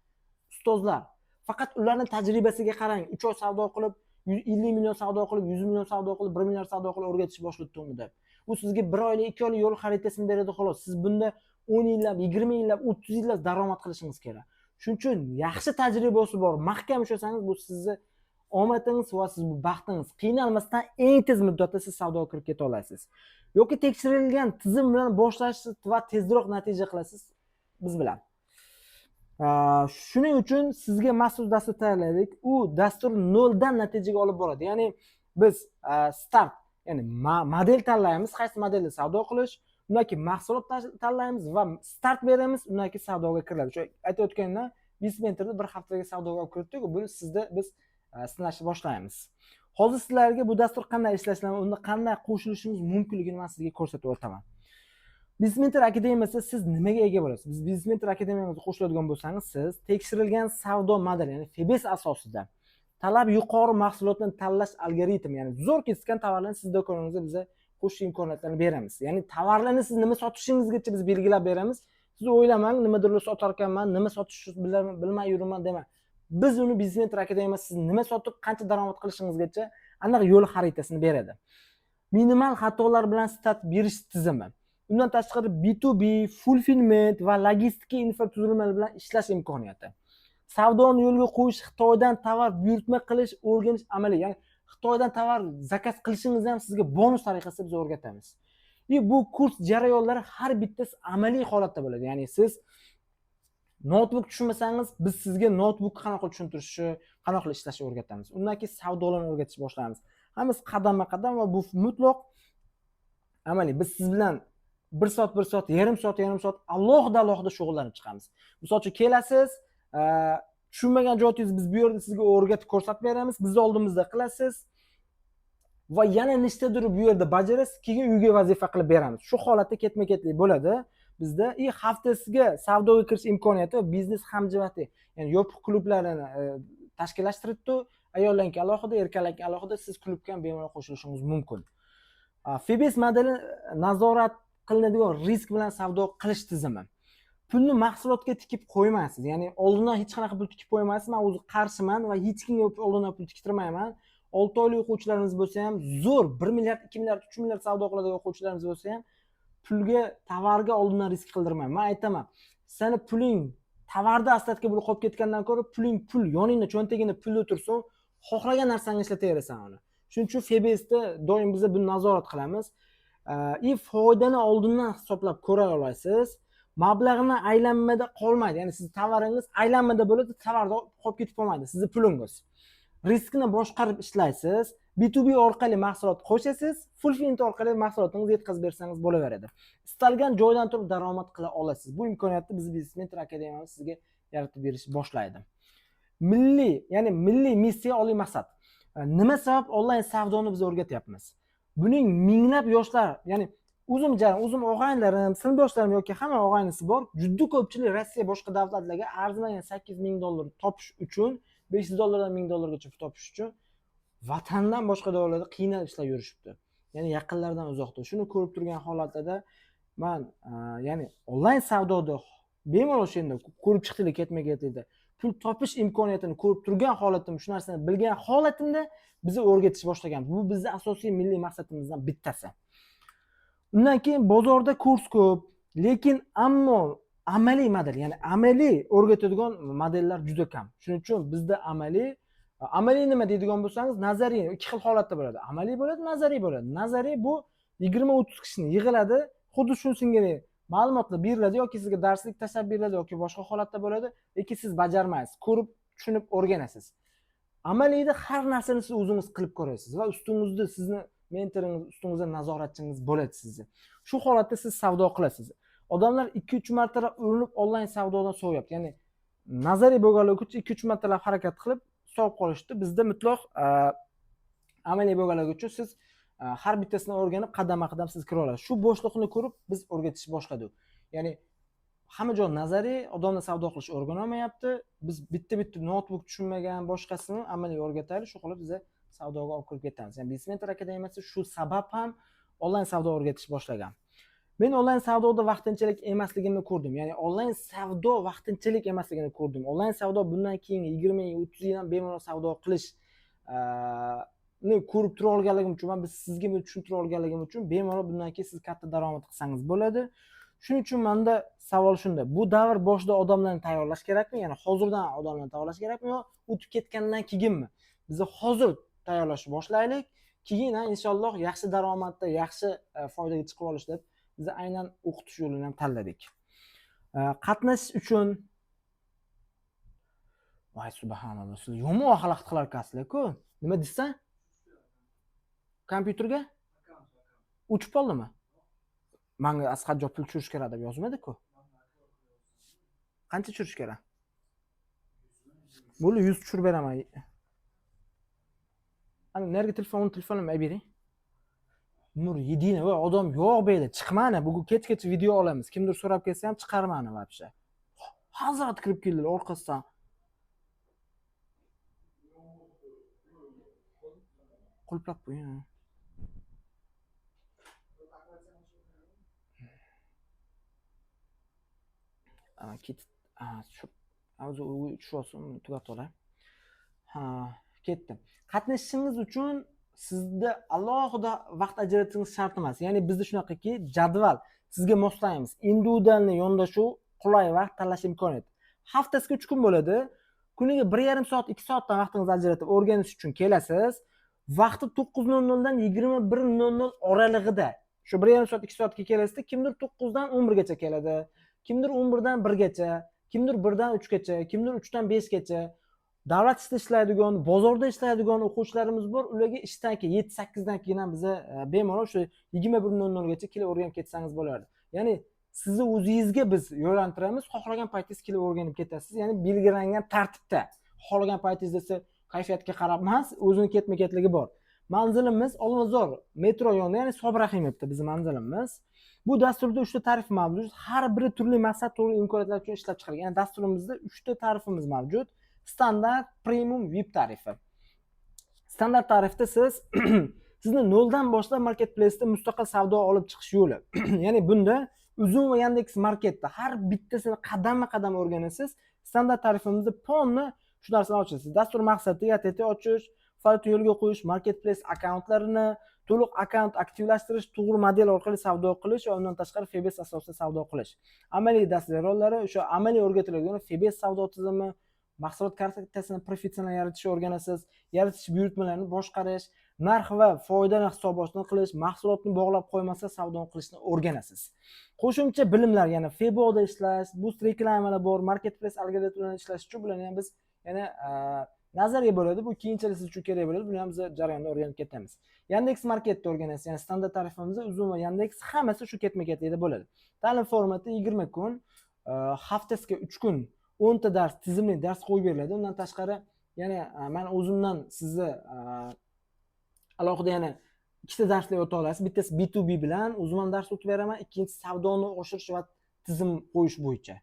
ustozlar. Faqat ularning tajribasiga qarang. 3 oy savdo qilib, 50 million savdo qilib, 100 million savdo qilib, 1 milliard savdo qilib o'rgatish boshlatdimi deb. U sizga 1 oylik, 2 oylik yo'l xaritasini beradi xolos. Siz bunda 10 yillab, 20 yillab, 30 yillab daromad qilishingiz kerak. Shuning uchun yaxshi tajribasi bor, mahkam ishlasangiz bu sizni omadingiz va siz bu baxtingiz. Qiynalmasdan eng tez muddatda siz savdoga kirib keta olasiz. Yoki tekshirilgan tizim bilan boshlashsiz va tezroq natija qilasiz biz bilan. Shuning uchun sizga maxsus dastur tayyorladik. U dastur noldan natijaga olib boradi. Ya'ni biz start, ya'ni model tanlaymiz, qaysi modelda savdo qilish, undan keyin mahsulot tanlaymiz va start beramiz, undan keyin savdoga kiriladi. Shu aytib o'tganimda Bizmentorda bir haftaga savdoga olib kiritdik, buni sizda biz sinashni boshlaymiz. Hozir sizlarga bu dastur qanday ishlashlari, unda qanday qo'shilishingiz mumkinligini men sizga ko'rsatib o'taman. Bizmentor akademiyasida siz nimaga ega bo'lasiz? Biz Bizmentor akademiyamizga qo'shiladigan bo'lsangiz, siz tekshirilgan savdo modeli, ya'ni FBS asosida talab yuqori mahsulotni tanlash algoritmi, ya'ni zo'r kesgan tovarlarni siz do'koningizga biz qo'shish imkoniyatlarini beramiz. Ya'ni tovarlarni siz nima sotishingizgacha biz belgilab beramiz. Siz o'ylamang, nimadir sotar ekanman, nima sotishni bilmay yuraman demang. Biz uni Bizmentor akademiyasi siz nima sotib, qancha daromad qilishingizgacha aniq yo'l xaritasini beradi. Minimal xatolar bilan start berish tizimi. Undan tashqari B2B, fulfillment va logistika infratuzilmalari bilan ishlash imkoniyati. Savdoni yo'lga qo'yish, Xitoydan tovar buyurtma qilish, o'rganish amaliy. Ya'ni Xitoydan tovar zakaz qilishingizni ham sizga bonus tariqasida biz o'rgatamiz. Bu kurs jarayonlari har bittasi amaliy holatda bo'ladi. Ya'ni siz notebook tushunmasangiz, biz sizga notebook qanaqa tushuntirishni, qanaqa ishlashni o'rgatamiz. Undan keyin savdolarni o'rgatishni boshlaymiz. Hammasi qadama-qadam va bu mutlaq amaliy. Biz siz bilan 1 soat, yarim soat alohida shug'ullanib chiqamiz. Misol uchun kelasiz, tushunmagan joyingizni biz bu yerda sizga o'rgatib ko'rsatib beramiz, bizni oldimizda qilasiz va yana nechtadir bu yerda bajarasiz, keyin uyga vazifa qilib beramiz. Shu holatda ketma-ketlik bo'ladi. Bizda haftasiga savdoga kirish imkoniyati va biznes hamjiyati, ya'ni yopiq klublarini tashkillashtiribdi. Ayollarga alohida, erkaklarga alohida siz klubga ham bemalol qo'shilishingiz mumkin. FBS modeli nazorat qilinadigan risk bilan savdo qilish tizimi. Pulni mahsulotga tikib qo'ymaysiz. Ya'ni oldindan hech qanaqa pul tikib qo'ymaysiz. Men o'zi qarshiman va hech kimga oldindan pul tiktirmayman. 6 oylik o'quvchilarimiz bo'lsa ham, zo'r 1 milliard, 2 milliard, 3 milliard savdo qiladigan o'quvchilarimiz bo'lsa ham, pulga, tovarga oldindan risk qildirmayman. Men aytaman, seni puling tovarda ostatga bo'lib qolib ketgandan ko'ra, pul yoningda, cho'ntagingda pul o'tirsin, xohlagan narsangni ishlataverasan uni. Shuning uchun FBSda doim biz buni nazorat qilamiz. Foydani oldindan hisoblab ko'ra olasiz. Mablag'ni aylanmada qolmaydi. Ya'ni siz tovaringiz aylanmada bo'ladi, tovarda qolib ketib qolmaydi, sizning pulingiz. Riskni boshqarib ishlaysiz. B2B orqali mahsulot qo'shasiz, fulfillment orqali mahsulotingizni yetkazib bersangiz bo'laveradi. Istalgan joydan turib daromad qila olasiz. Bu imkoniyatni biz Bizmentor akademiyamiz sizga yaratib berish boshlaydi. Milliy missiya, oliy maqsad. Nima sabab onlayn savdoni biz o'rgatyapmiz? Buning minglab yoshlar, ya'ni o'zim og'aynilarim, sinfdoshlarim yoki hamma og'aynisi bor. Juda ko'pchilik Rossiya boshqa davlatlarga arzimagan $8,000 topish uchun, $500 $1,000gacha topish uchun vatandan boshqa davlatlarda qiynalib ishlab yurishibdi. Ya'ni yaqinlardan uzoqda. Shuni ko'rib turgan holatda men ya'ni onlayn savdoda bemalol shunda ko'rib chiqdilar ketma-ketlikda pul topish imkoniyatini ko'rib turgan holatim, shu narsani bilgan holatimda bizni o'rgatish boshlagan. Bu bizning asosiy milliy maqsadimizdan bittasi. Undan keyin bozorda kurs ko'p, lekin ammo amaliy model, ya'ni amaliy o'rgatadigan modellar juda kam. Shuning uchun bizda amaliy nima deydigan bo'lsangiz, nazariy ikki xil holatda bo'ladi. Amaliy bo'ladi, nazariy bo'ladi. Nazariy bu 20-30 kishini yig'iladi, xuddi shu singari ma'lumotlar beriladi yoki sizga darslik tashlab beriladi yoki boshqa holatda bo'ladi, lekin siz bajarmaysiz, ko'rib, tushunib o'rganasiz. Amaliyda har narsani siz o'zingiz qilib ko'rasiz va ustingizda sizni mentoringiz, ustingizda nazoratchingiz bo'ladi sizni. Shu holatda siz savdo qilasiz. Odamlar 2-3 martalab urinib onlayn savdodan so'yapti. Ya'ni nazariy bo'lganligi uchun 2-3 martalab harakat qilib sovib qolishdi. Bizda mutlaq amaliy bo'lganligi uchun siz har bittasini o'rganib qadama-qadam siz kira olasiz. Shu bo'shliqni ko'rib biz o'rgatishni boshladik. Ya'ni hamma joy nazariy, odamlar savdo qilish o'rganolmayapti. Biz bitta notebook tushunmagan boshqasini amaliy o'rgataylik. Shu qilib biz savdoga olib kirib ketamiz. Ya'ni Businessmentor akademiyasi shu sabab ham onlayn savdo o'rgatish boshlagan. Men onlayn savdoda vaqtinchalik emasligini ko'rdim. Ya'ni onlayn savdo vaqtinchalik emasligini ko'rdim. Onlayn savdo bundan keyin 20 yil, 30 yil ham bemalol savdo qilish ko'rib tura olganligim uchun, biz sizga tushuntira olganligim uchun bemalol bundan keyin siz katta daromad qilsangiz bo'ladi. Shuning uchun menda savol shunda. Bu davr boshida odamlarni tayyorlash kerakmi? Ya'ni hozirdan odamlarni tayyorlash kerakmi yo o'tib ketgandan keyinmi? Biz hozir tayyorlashni boshlaylik. Keyin inshaalloh yaxshi daromadda, yaxshi foydaga chiqib olish deb biz aynan o'qitish yo'lini ham tanladik. Qatnashish uchun voy subhanalloh, siz yomon xalaqit qilar ekansiz-ku. Nima deysan? Kompyuterga uchib qoldimi? Menga Asqarjon pul tushirish kerak deb yozmadi-ku. Qancha tushirish kerak? Bo'ldi, 100 tushirib beraman. Ana nerga telefonimni olib bering. Nur yedina va odam yo'q bu yerda. Chiqmani, bugun kech video olamiz. Kimdir so'rab kelsa ham chiqarmani vobshe. Hazrat kirib keldilar orqasidan. Qulplab qo'ying. Shu olsin, tugatib olay. Ketdim. Qatnashishingiz uchun sizda alohida vaqt ajratishingiz shart emas. Ya'ni bizda shunaqaki, jadval sizga moslaymiz. Individualni yondashuv, qulay vaqt tanlash imkoniyati. Haftasiga 3 kun bo'ladi. Kuniga 1,5 soat, 2 soatdan vaqtingizni ajratib o'rganish uchun kelasiz. Vaqti 9:00 dan 21:00 oralig'ida. Shu 1,5 soat, 2 soatga kelasizda, kimdir 9 dan 11 gacha keladi. Kimdir 11 dan 1 gacha, kimdir 1 dan 3 gacha, kimdir 3 dan 5 gacha. Davlat ishida ishlaydigan, bozorda ishlaydigan o'quvchilarimiz bor. Ularga ishdan keyin 7-8 dan keyin ham biz bemalol shu 21:00 gacha kelib o'rganib ketsangiz bo'lardi. Ya'ni sizni o'zingizga biz yo'llantiramiz, xohlagan paytingiz kelib o'rganib ketasiz. Ya'ni belgilangan tartibda. Xohlagan paytingizda esa kayfiyatga qarab emas, o'zini ketma-ketligi bor. Manzilimiz Olmazor metro yonida, ya'ni Sobir Rahimovda bizning manzilimiz. Bu dasturda 3 ta tarif mavjud. Har biri turli maqsad, turli imkoniyatlar uchun ishlab chiqarilgan. Ya'ni dasturimizda 3 ta tarifimiz mavjud. Standart, premium, VIP tarifi. Standart tarifda siz sizni noldan boshlab marketplace'da mustaqil savdo olib chiqish yo'li. Ya'ni bunda Uzum va Yandex Marketda har bittasini qadamma-qadam o'rganasiz. Standart tarifimizda ponni shu narsani ochasiz. Dastur maqsadi YTT ochish, faoliyat yo'lga qo'yish, marketplace akkauntlarini to'liq akkaunt aktivlashtirish, to'g'ri model orqali savdo qilish va undan tashqari FBS asosida savdo qilish. Amaliy dastur rollari o'sha amaliy o'rgatiladigan FBS savdo tizimi, mahsulot kartasini profitsional yaratishni o'rganasiz, yaratish buyurtmalarini boshqarish, narx va foydani hisobotlashni qilish, mahsulotni bog'lab qo'ymasa savdoni qilishni o'rganasiz. Qo'shimcha bilimlar, ya'ni FBOda ishlash, boost reklamalar bor, marketplace algoritmlarini ishlash uchun bularni ham biz yana nazariya bo'ladi. Bu keyinchalik siz uchun kerak bo'ladi. Buni ham biz jarayonda o'rganib ketamiz. Yandex Marketda o'rganasiz. Ya'ni standart tarifimizda Uzum va Yandex hammasi shu ketma-ketlikda bo'ladi. Ta'lim formati 20 kun, haftasiga 3 kun 10 ta dars, tizimli dars qo'yib beriladi. Undan tashqari yana men o'zimdan sizni alohida yana ikkita darslar o'ta olasiz. Bittasi B2B bilan o'zimdan dars o'tib beraman, ikkinchisi savdoni oshirish va tizim qo'yish bo'yicha.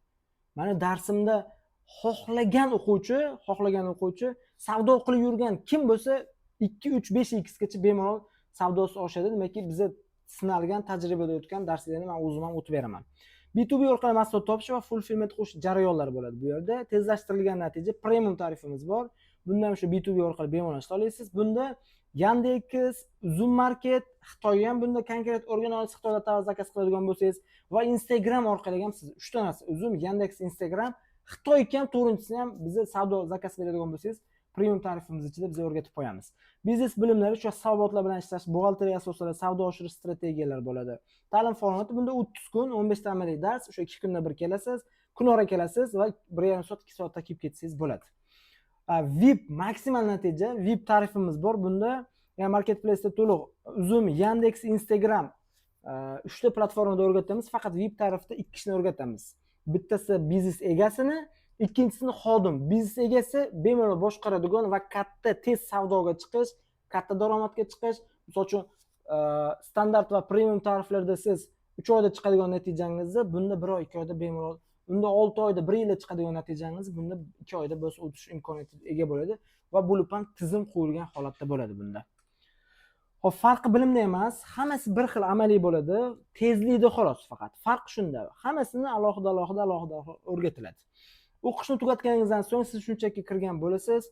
Mana darsimda xohlagan o'quvchi savdo qilib yurgan kim bo'lsa 2, 3, 5x gacha bemalol savdosi oshadi. Demakki, bizda sinalgan, tajribada o'tgan darslarni men o'zim ham o'tib beraman. B2B orqali mahsulot topish va fulfillment qilish jarayonlari bo'ladi bu yerda. Tezlashtirilgan natija premium tarifimiz bor. Bunda ham shu B2B orqali bemalol ishlay olasiz. Bunda Yandex, Zoom Market, Xitoy ham bunda konkret o'rgan olasiz. Xitoyda tovar zakaz qiladigan bo'lsangiz va Instagram orqali ham siz 3 ta narsa, Zoom, Yandex, Instagram, Xitoy ham to'rtinchisini ham bizni savdo zakaz beradigan bo'lsangiz, premium tarifimiz ichida biz o'rgatib qo'yamiz. Biznes bilimlari, shu hisobotlar bilan ishlash, buxgalteriya asoslari, savdo oshirish strategiyalari bo'ladi. Ta'lim formati bunda 30 kun, 15 ta amaliy dars, o'sha 2 kunda bir kelasiz, kunora kelasiz va 1,5 soat, 2 soatda kelib ketsangiz bo'ladi. VIP maksimal natija, VIP tarifimiz bor. Bunda ya'ni marketplace'da to'liq Uzum, Yandex, Instagram 3 ta platformada o'rgatamiz. Faqat VIP tarifda 2 kishini o'rgatamiz. Bittasi biznes egasini, ikkinchisini xodim. Biznes egasi bemalol boshqaradigan va katta tez savdoga chiqish, katta daromadga chiqish. Misol uchun standart va premium tariflarda siz 3 oyda chiqadigan natijangizni bunda 1 oy, 2 oyda bemalol unda 6 oyda 1 yilda chiqadigan natijangiz bunda 2 oyda bosib o'tish imkoniyatiga ega bo'ladi va bo'lib ham tizim qo'yilgan holatda bo'ladi bunda. Xo'p, farqi bilimda emas, hammasi bir xil amaliy bo'ladi, tezlikda xolos faqat. Farq shunda. Hammasini alohida o'rgatiladi. O'qishni tugatganingizdan so'ng siz shunchaki kirgan bo'lasiz,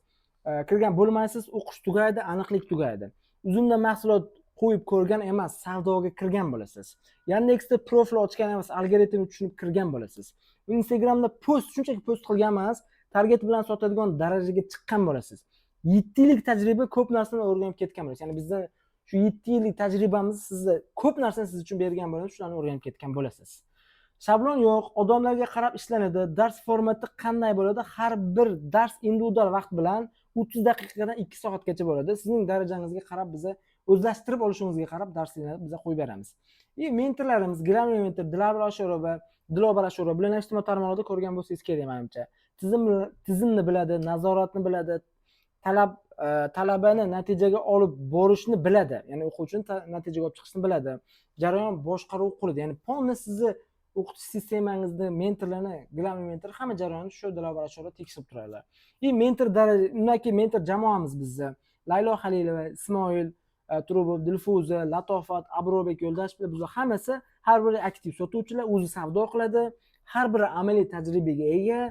kirgan bo'lmaysiz, o'qish tugaydi, aniqlik tugaydi. Uzumdan mahsulot qo'yib ko'rgan emas, savdoga kirgan bo'lasiz. Yandexda profil ochgan emas, algoritmni tushunib kirgan bo'lasiz. Instagramda post, shunchaki post qilgan emas, target bilan sotadigan darajaga chiqqan bo'lasiz. 7 yillik tajriba ko'p narsani o'rganib ketgan bo'lasiz. Ya'ni bizda shu 7 yillik tajribamiz sizda ko'p narsani siz uchun bergan bo'ladi, shularni o'rganib ketgan bo'lasiz. Shablon yo'q, odamlarga qarab ishlanadi. Dars formati qanday bo'ladi? Har bir dars individual vaqt bilan 30 daqiqadan 2 soatgacha bo'ladi. Sizning darajangizga qarab biza o'zlashtirib olishingizga qarab darslarni biza qo'yib beramiz. Mentorlarimiz Grammy mentor Dilobar Ashurova bilan ijtimoiy tarmoqlarda ko'rgan bo'lsangiz kerak menimcha. Tizimni biladi, nazoratni biladi, talabani natijaga olib borishni biladi. Ya'ni o'quvchini natijaga olib chiqishni biladi. Jarayon boshqaruv qiladi. Ya'ni polni sizni o'qitish sistemangizni mentorlarni, Grammy mentor hamma jarayonni shu Dilobar Ashurova tekshirib turadilar. Mentor daraja, undan keyin mentor jamoamiz bizda. Laylo Halilova, Ismoil Turubov, Dilfuza, Latofat, Abrobek Yo'ldashevlar bizlar hammasi har biri aktiv sotuvchilar, o'zi savdo qiladi, har biri amaliy tajribaga ega.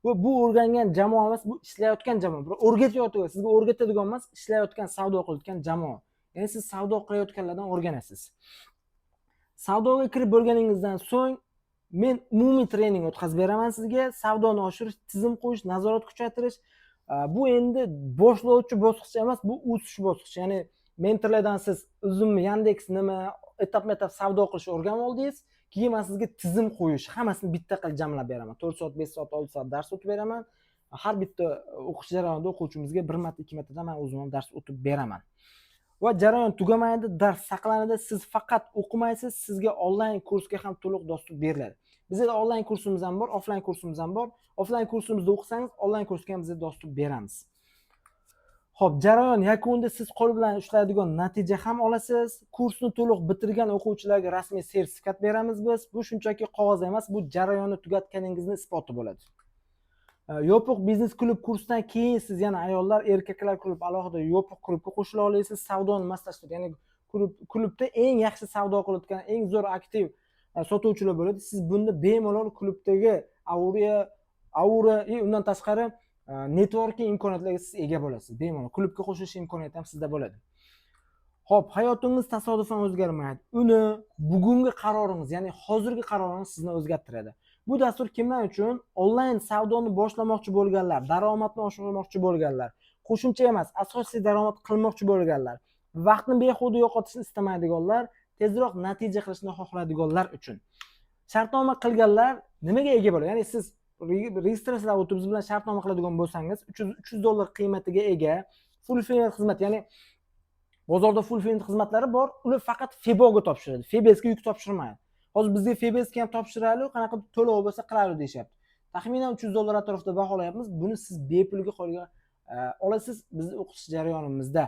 Va bu o'rgangan jamoamiz, bu ishlayotgan jamoa. Bir o'rgatayotgan, sizga o'rgatadigan emas, ishlayotgan, savdo qilayotgan jamoa. Ya'ni siz savdo qilayotganlardan o'rganasiz. Savdoga kirib bo'lganingizdan so'ng men umumiy trening o'tkazib beraman sizga. Savdoni oshirish, tizim qo'yish, nazorat kuchaytirish. Bu endi boshlovchi bosqich emas, bu o'sish bosqichi. Ya'ni mentorlardan siz Uzummi, Yandex nima, etap-etap savdo qilishni o'rganib oldingiz. Keyin men sizga tizim qo'yish, hammasini bitta qilib jamlab beraman. 4 soat, 5 soat, 6 soat dars o'tib beraman. Har bitta o'qish jarayonida o'quvchimizga 1 marta, 2 martadan men o'zim ham dars o'tib beraman. Va jarayon tugamaydi, dars saqlanadi. Siz faqat o'qimaysiz, sizga onlayn kursga ham to'liq dostуп beriladi. Bizda onlayn kursimiz ham bor, offlayn kursimiz ham bor. Offlayn kursimizda o'qisangiz, onlayn kursga ham biz dostуп beramiz. Xo'p, jarayon yakunida siz qo'l bilan ushlaydigan natija ham olasiz. Kursni to'liq bitirgan o'quvchilarga rasmiy sertifikat beramiz biz. Bu shunchaki qog'oz emas, bu jarayonni tugatganingizni isboti bo'ladi. Yopiq biznes klub kursdan keyin siz yana ayollar, erkaklar klub alohida yopiq klubga qo'shila olasiz. Savdoni maslashtiradi. Ya'ni klubda eng yaxshi savdo qilayotgan, eng zo'r aktiv sotuvchilar bo'ladi. Siz bunda bemalol klubdagi aura undan tashqari networking imkoniyatlariga siz ega bo'lasiz. Bemalol klubga qo'shilish imkoniyati ham sizda bo'ladi. Xo'p, hayotingiz tasodifan o'zgarmaydi. Uni bugungi qaroringiz, ya'ni hozirgi qaroringiz sizni o'zgartiradi. Bu dastur kimlar uchun? Onlayn savdoni boshlamoqchi bo'lganlar, daromadni oshirmoqchi bo'lganlar, qo'shimcha emas, asosiy daromad qilmoqchi bo'lganlar, vaqtni behuda yo'qotishni istamaydiganlar, tezroq natija qilishni xohlaydiganlar uchun. Shartnoma qilganlar nimaga ega bo'ladi? Ya'ni siz registratsiyaga o'tib biz bilan shartnoma qiladigan bo'lsangiz, $300 qiymatiga ega fulfillment xizmat, ya'ni bozorda fulfillment xizmatlari bor, ular faqat Feboga topshiradi. Febesga yuk topshirmaydi. Hozir bizga Febesga ham topshiraylik, qanaqa to'lov bo'lsa qilaylik deyapti. Taxminan $300 atrofida baholayapmiz. Buni siz bepulga qo'lga olasiz bizni o'qitish jarayonimizda.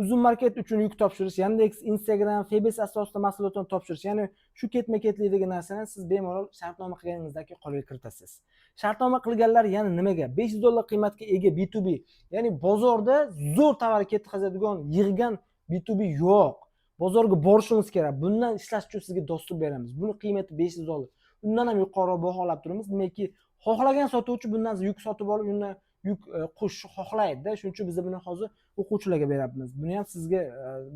Uzun market uchun yuk topshirish, Yandex, Instagram, Febes asosida mahsulotlarni topshirish, ya'ni shu ketma-ketlikdagi narsani siz bemalol shartnoma qilganingizdagi qolga kiritasiz. Shartnoma qilganlar yana nimaga? $500 qiymatga ega B2B, ya'ni bozorda zo'r tovar ketkazadigan, yig'gan B2B yo'q. Bozorga borishingiz kerak. Bundan ishlash uchun sizga dostуп beramiz. Buni qiymati $500. Undan ham yuqori baholab turamiz. Demakki, xohlagan sotuvchi bundan yuk sotib olib, undan yuk qo'shishni xohlaydi-da. Shuning uchun biz buni hozir o'quvchilarga beryapmiz. Buni ham sizga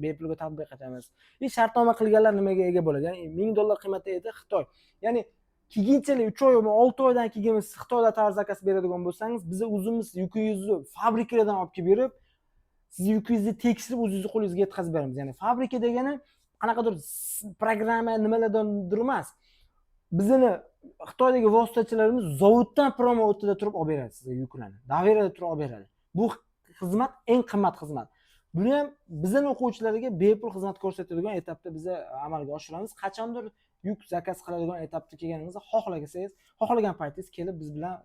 bepulga tatbiq etamiz. Shartnoma qilganlar nimaga ega bo'ladi? Ya'ni $1000 qiymatda edi Xitoy. Ya'ni keyinchalik 3 oy yoki 6 oydan keyin siz Xitoyda tovar zakaz beradigan bo'lsangiz, biz o'zimiz yukingizni fabrikadan olib kelib berib, siz yukingizni tekshirib o'zingizni qo'lingizga yetkazib beramiz. Ya'ni fabrika degani qanaqadir programma nimalardandir emas. Bizning Xitoydagi vositachilarimiz zavoddan promoutida turib olib beradi sizga yuklarni. Davirada turib olib beradi. Bu xizmat eng qimmat xizmat. Buni ham bizning o'quvchilarga bepul xizmat ko'rsatadigan etapda biz amalga oshiramiz. Qachondir yuk zakaz qiladigan etapda kelganingizda xohlasangiz, xohlagan paytingiz kelib biz bilan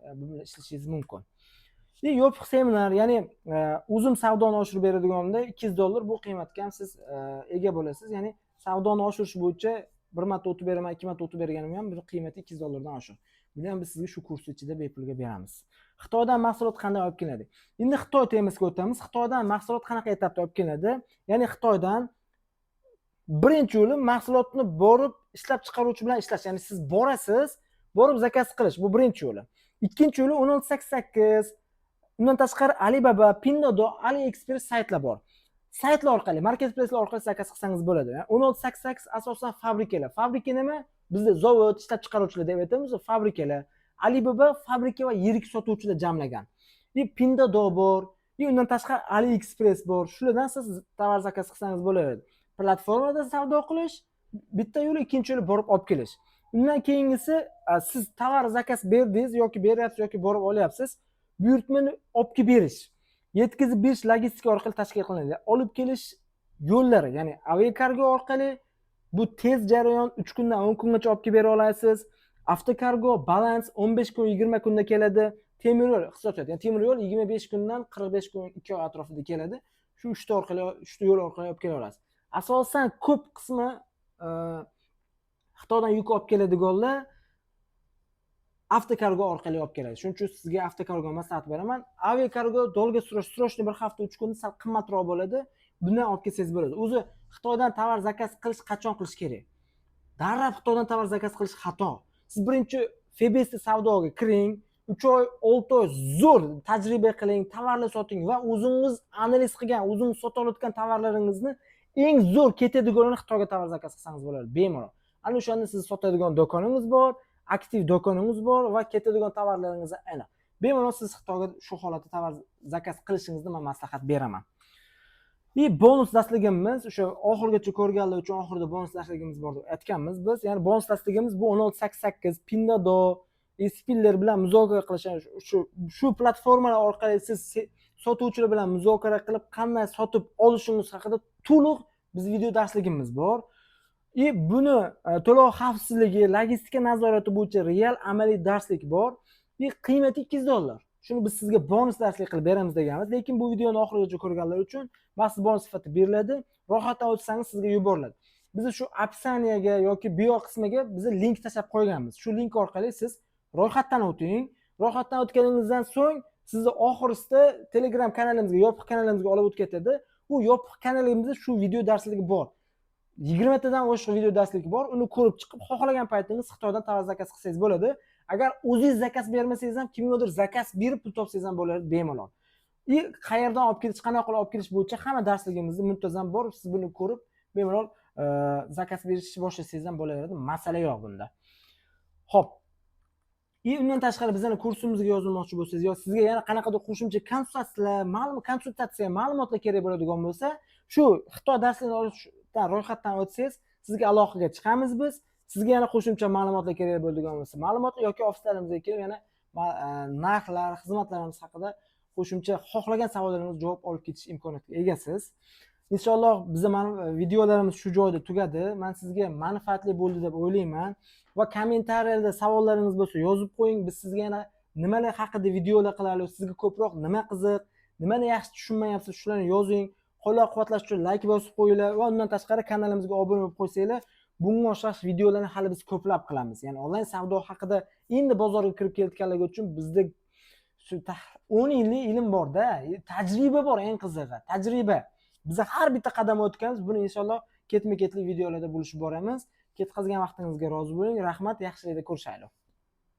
ishlashingiz mumkin. Yopiq seminar, ya'ni o'zim savdoni oshirib beradiganimda $200 bu qiymatga ham siz ega bo'lasiz. Ya'ni savdoni oshirish bo'yicha 1 marta o'tib beraman, 2 marta o'tib berganim ham bir qiymati $200 dan oshiq. Buni ham biz sizga shu kurs ichida bepulga beramiz. Xitoydan mahsulot qanday olib kelinadi? Endi Xitoy temasiga o'tamiz. Xitoydan mahsulot qanaqa etapda olib kelinadi? Ya'ni Xitoydan birinchi yo'li mahsulotni borib ishlab chiqaruvchi bilan ishlash. Ya'ni siz borasiz, borib zakaz qilish. Bu birinchi yo'li. Ikkinchi yo'li 1688, undan tashqari Alibaba, Pinduoduo, AliExpress saytlar bor. Saytlar orqali, marketplacelar orqali zakaz qilsangiz bo'ladi. 1688 asosan fabrikalar. Fabrika nima? Bizda zavod, ishlab chiqaruvchilar deb aytamiz, fabrikalar. Alibaba fabrika va yirik sotuvchilar jamlagan. Pinduoduo bor, undan tashqari AliExpress bor. Shulardan siz tovar zakaz qilsangiz bo'ladi. Platformada savdo qilish bitta yo'li, ikkinchi yo'li borib olib kelish. Undan keyingisi siz tovar zakaz berdingiz yoki beryapsiz yoki borib olyapsiz, buyurtmani olib kelib berish, yetkazib berish logistika orqali tashkil qilinadi. Olib kelish yo'llari, ya'ni aviakargo orqali bu tez jarayon, 3 kundan 10 kungacha olib kelib bera olasiz. Avtokargo, balans 15 kun, 20 kunda keladi. Temir yo'l hisoblanadi. Ya'ni temir yo'l 25 kundan 45 kun, 2 oy atrofida keladi. Shu 3 ta orqali, 3 ta yo'l orqali olib kela olasiz. Asosan ko'p qismi Xitoydan yuk olib keladiganlar avtokargo orqali olib keladi. Shuning uchun sizga avtokargo maslahat beraman. Aviakargo dolga srochniy bir hafta 3 kunda sal qimmatroq bo'ladi. Bundan olib kelsangiz bo'ladi. O'zi Xitoydan tovar zakaz qilish qachon qilish kerak? Darrov Xitoydan tovar zakaz qilish xato. Siz birinchi FBS savdoga kiring, 3 oy, 6 oy zo'r tajriba qiling, tovarlar soting va o'zingiz analiz qilgan, o'zingiz sotayotgan tovarlaringizni eng zo'r ketadiganini Xitoyga tovar zakaz qilsangiz bo'ladi, bemalol. Ana o'shanda siz sotadigan do'koningiz bor, aktiv do'koningiz bor va ketadigan tovarlaringiz aniq. Bemalol siz Xitoyga shu holatda tovar zakaz qilishingizni men maslahat beraman. Bonus darsligimiz o'sha oxirgacha ko'rganlar uchun oxirida bonus darsligimiz bor deb aytganmiz biz. Ya'ni bonus darsligimiz bu 1688, Pinduoduo, Spiller bilan muzokara qilish, shu platformalar orqali siz sotuvchilar bilan muzokara qilib qanday sotib olishingiz haqida to'liq biz video darsligimiz bor. Buni to'lov xavfsizligi, logistika nazorati bo'yicha real amaliy darslik bor. Qiymati $200. Shuni biz sizga bonus darslik qilib beramiz deganmiz, lekin bu videoni oxirigacha ko'rganlar uchun maxsus bonus sifatida beriladi. Ro'yxatdan o'tsangiz sizga yuboriladi. Biz shu opsiyaniyaga yoki bio qismiga biz link tashlab qo'yganmiz. Shu link orqali siz ro'yxatdan o'ting. Ro'yxatdan o'tganingizdan so'ng sizni oxirisida Telegram kanalimizga, yopiq kanalimizga olib o'tib ketadi. Bu yopiq kanalimizda shu video darsligi bor. 20 tadan oshiq video darsligi bor. Uni ko'rib chiqib, xohlagan paytingiz Xitoydan tovar zakaz qilsangiz bo'ladi. Agar o'zingiz zakaz bermasangiz ham kimgadir zakaz berib pul topsangiz ham bo'ladi bemalol. Qayerdan olib kelish, qanday qilib olib kelish bo'yicha hamma darsligimizni muntazam bor. Siz buni ko'rib bemalol zakaz berishni boshlasangiz ham bo'laveradi. Masala yo'q bunda. Xo'p. Undan tashqari bizning kursimizga yozilmoqchi bo'lsangiz yoki sizga yana qanaqadir qo'shimcha konsultatsiya ma'lumotlar kerak bo'ladigan bo'lsa, shu Xitoy darsligini olishdan ro'yxatdan o'tsangiz, sizga aloqaga chiqamiz biz. Sizga yana qo'shimcha ma'lumotlar kerak bo'ladigan bo'lsa, ma'lumot yoki ofislarimizga kelib yana narxlar, xizmatlarimiz haqida qo'shimcha xohlagan savollaringizga javob olib ketish imkoniyatiga egasiz. Inshaalloh bizning videolarimiz shu joyda tugadi. Men sizga manfaatli bo'ldi deb o'ylayman. Va kommentariyada savollaringiz bo'lsa yozib qo'ying. Biz sizga yana nimalar haqida videolar qilaylik, sizga ko'proq nima qiziq, nimani yaxshi tushunmayapsiz, shularni yozing. Qo'llab-quvvatlash uchun like bosib qo'yinglar va undan tashqari kanalimizga obuna bo'lib qo'ysanglar, bunga o'xshash videolarni hali biz ko'plab qilamiz. Ya'ni onlayn savdo haqida endi bozorga kirib kelayotganlar uchun bizda shu 10 yillik ilm bor-da, tajriba bor, eng qizig'i, tajriba. Biz har bitta qadam o'tganmiz. Buni inshaalloh ketma-ketlik videolarda bo'lishib boramiz. Ketkazgan vaqtingizga rozi bo'ling. Rahmat, yaxshilikda ko'rishaylik.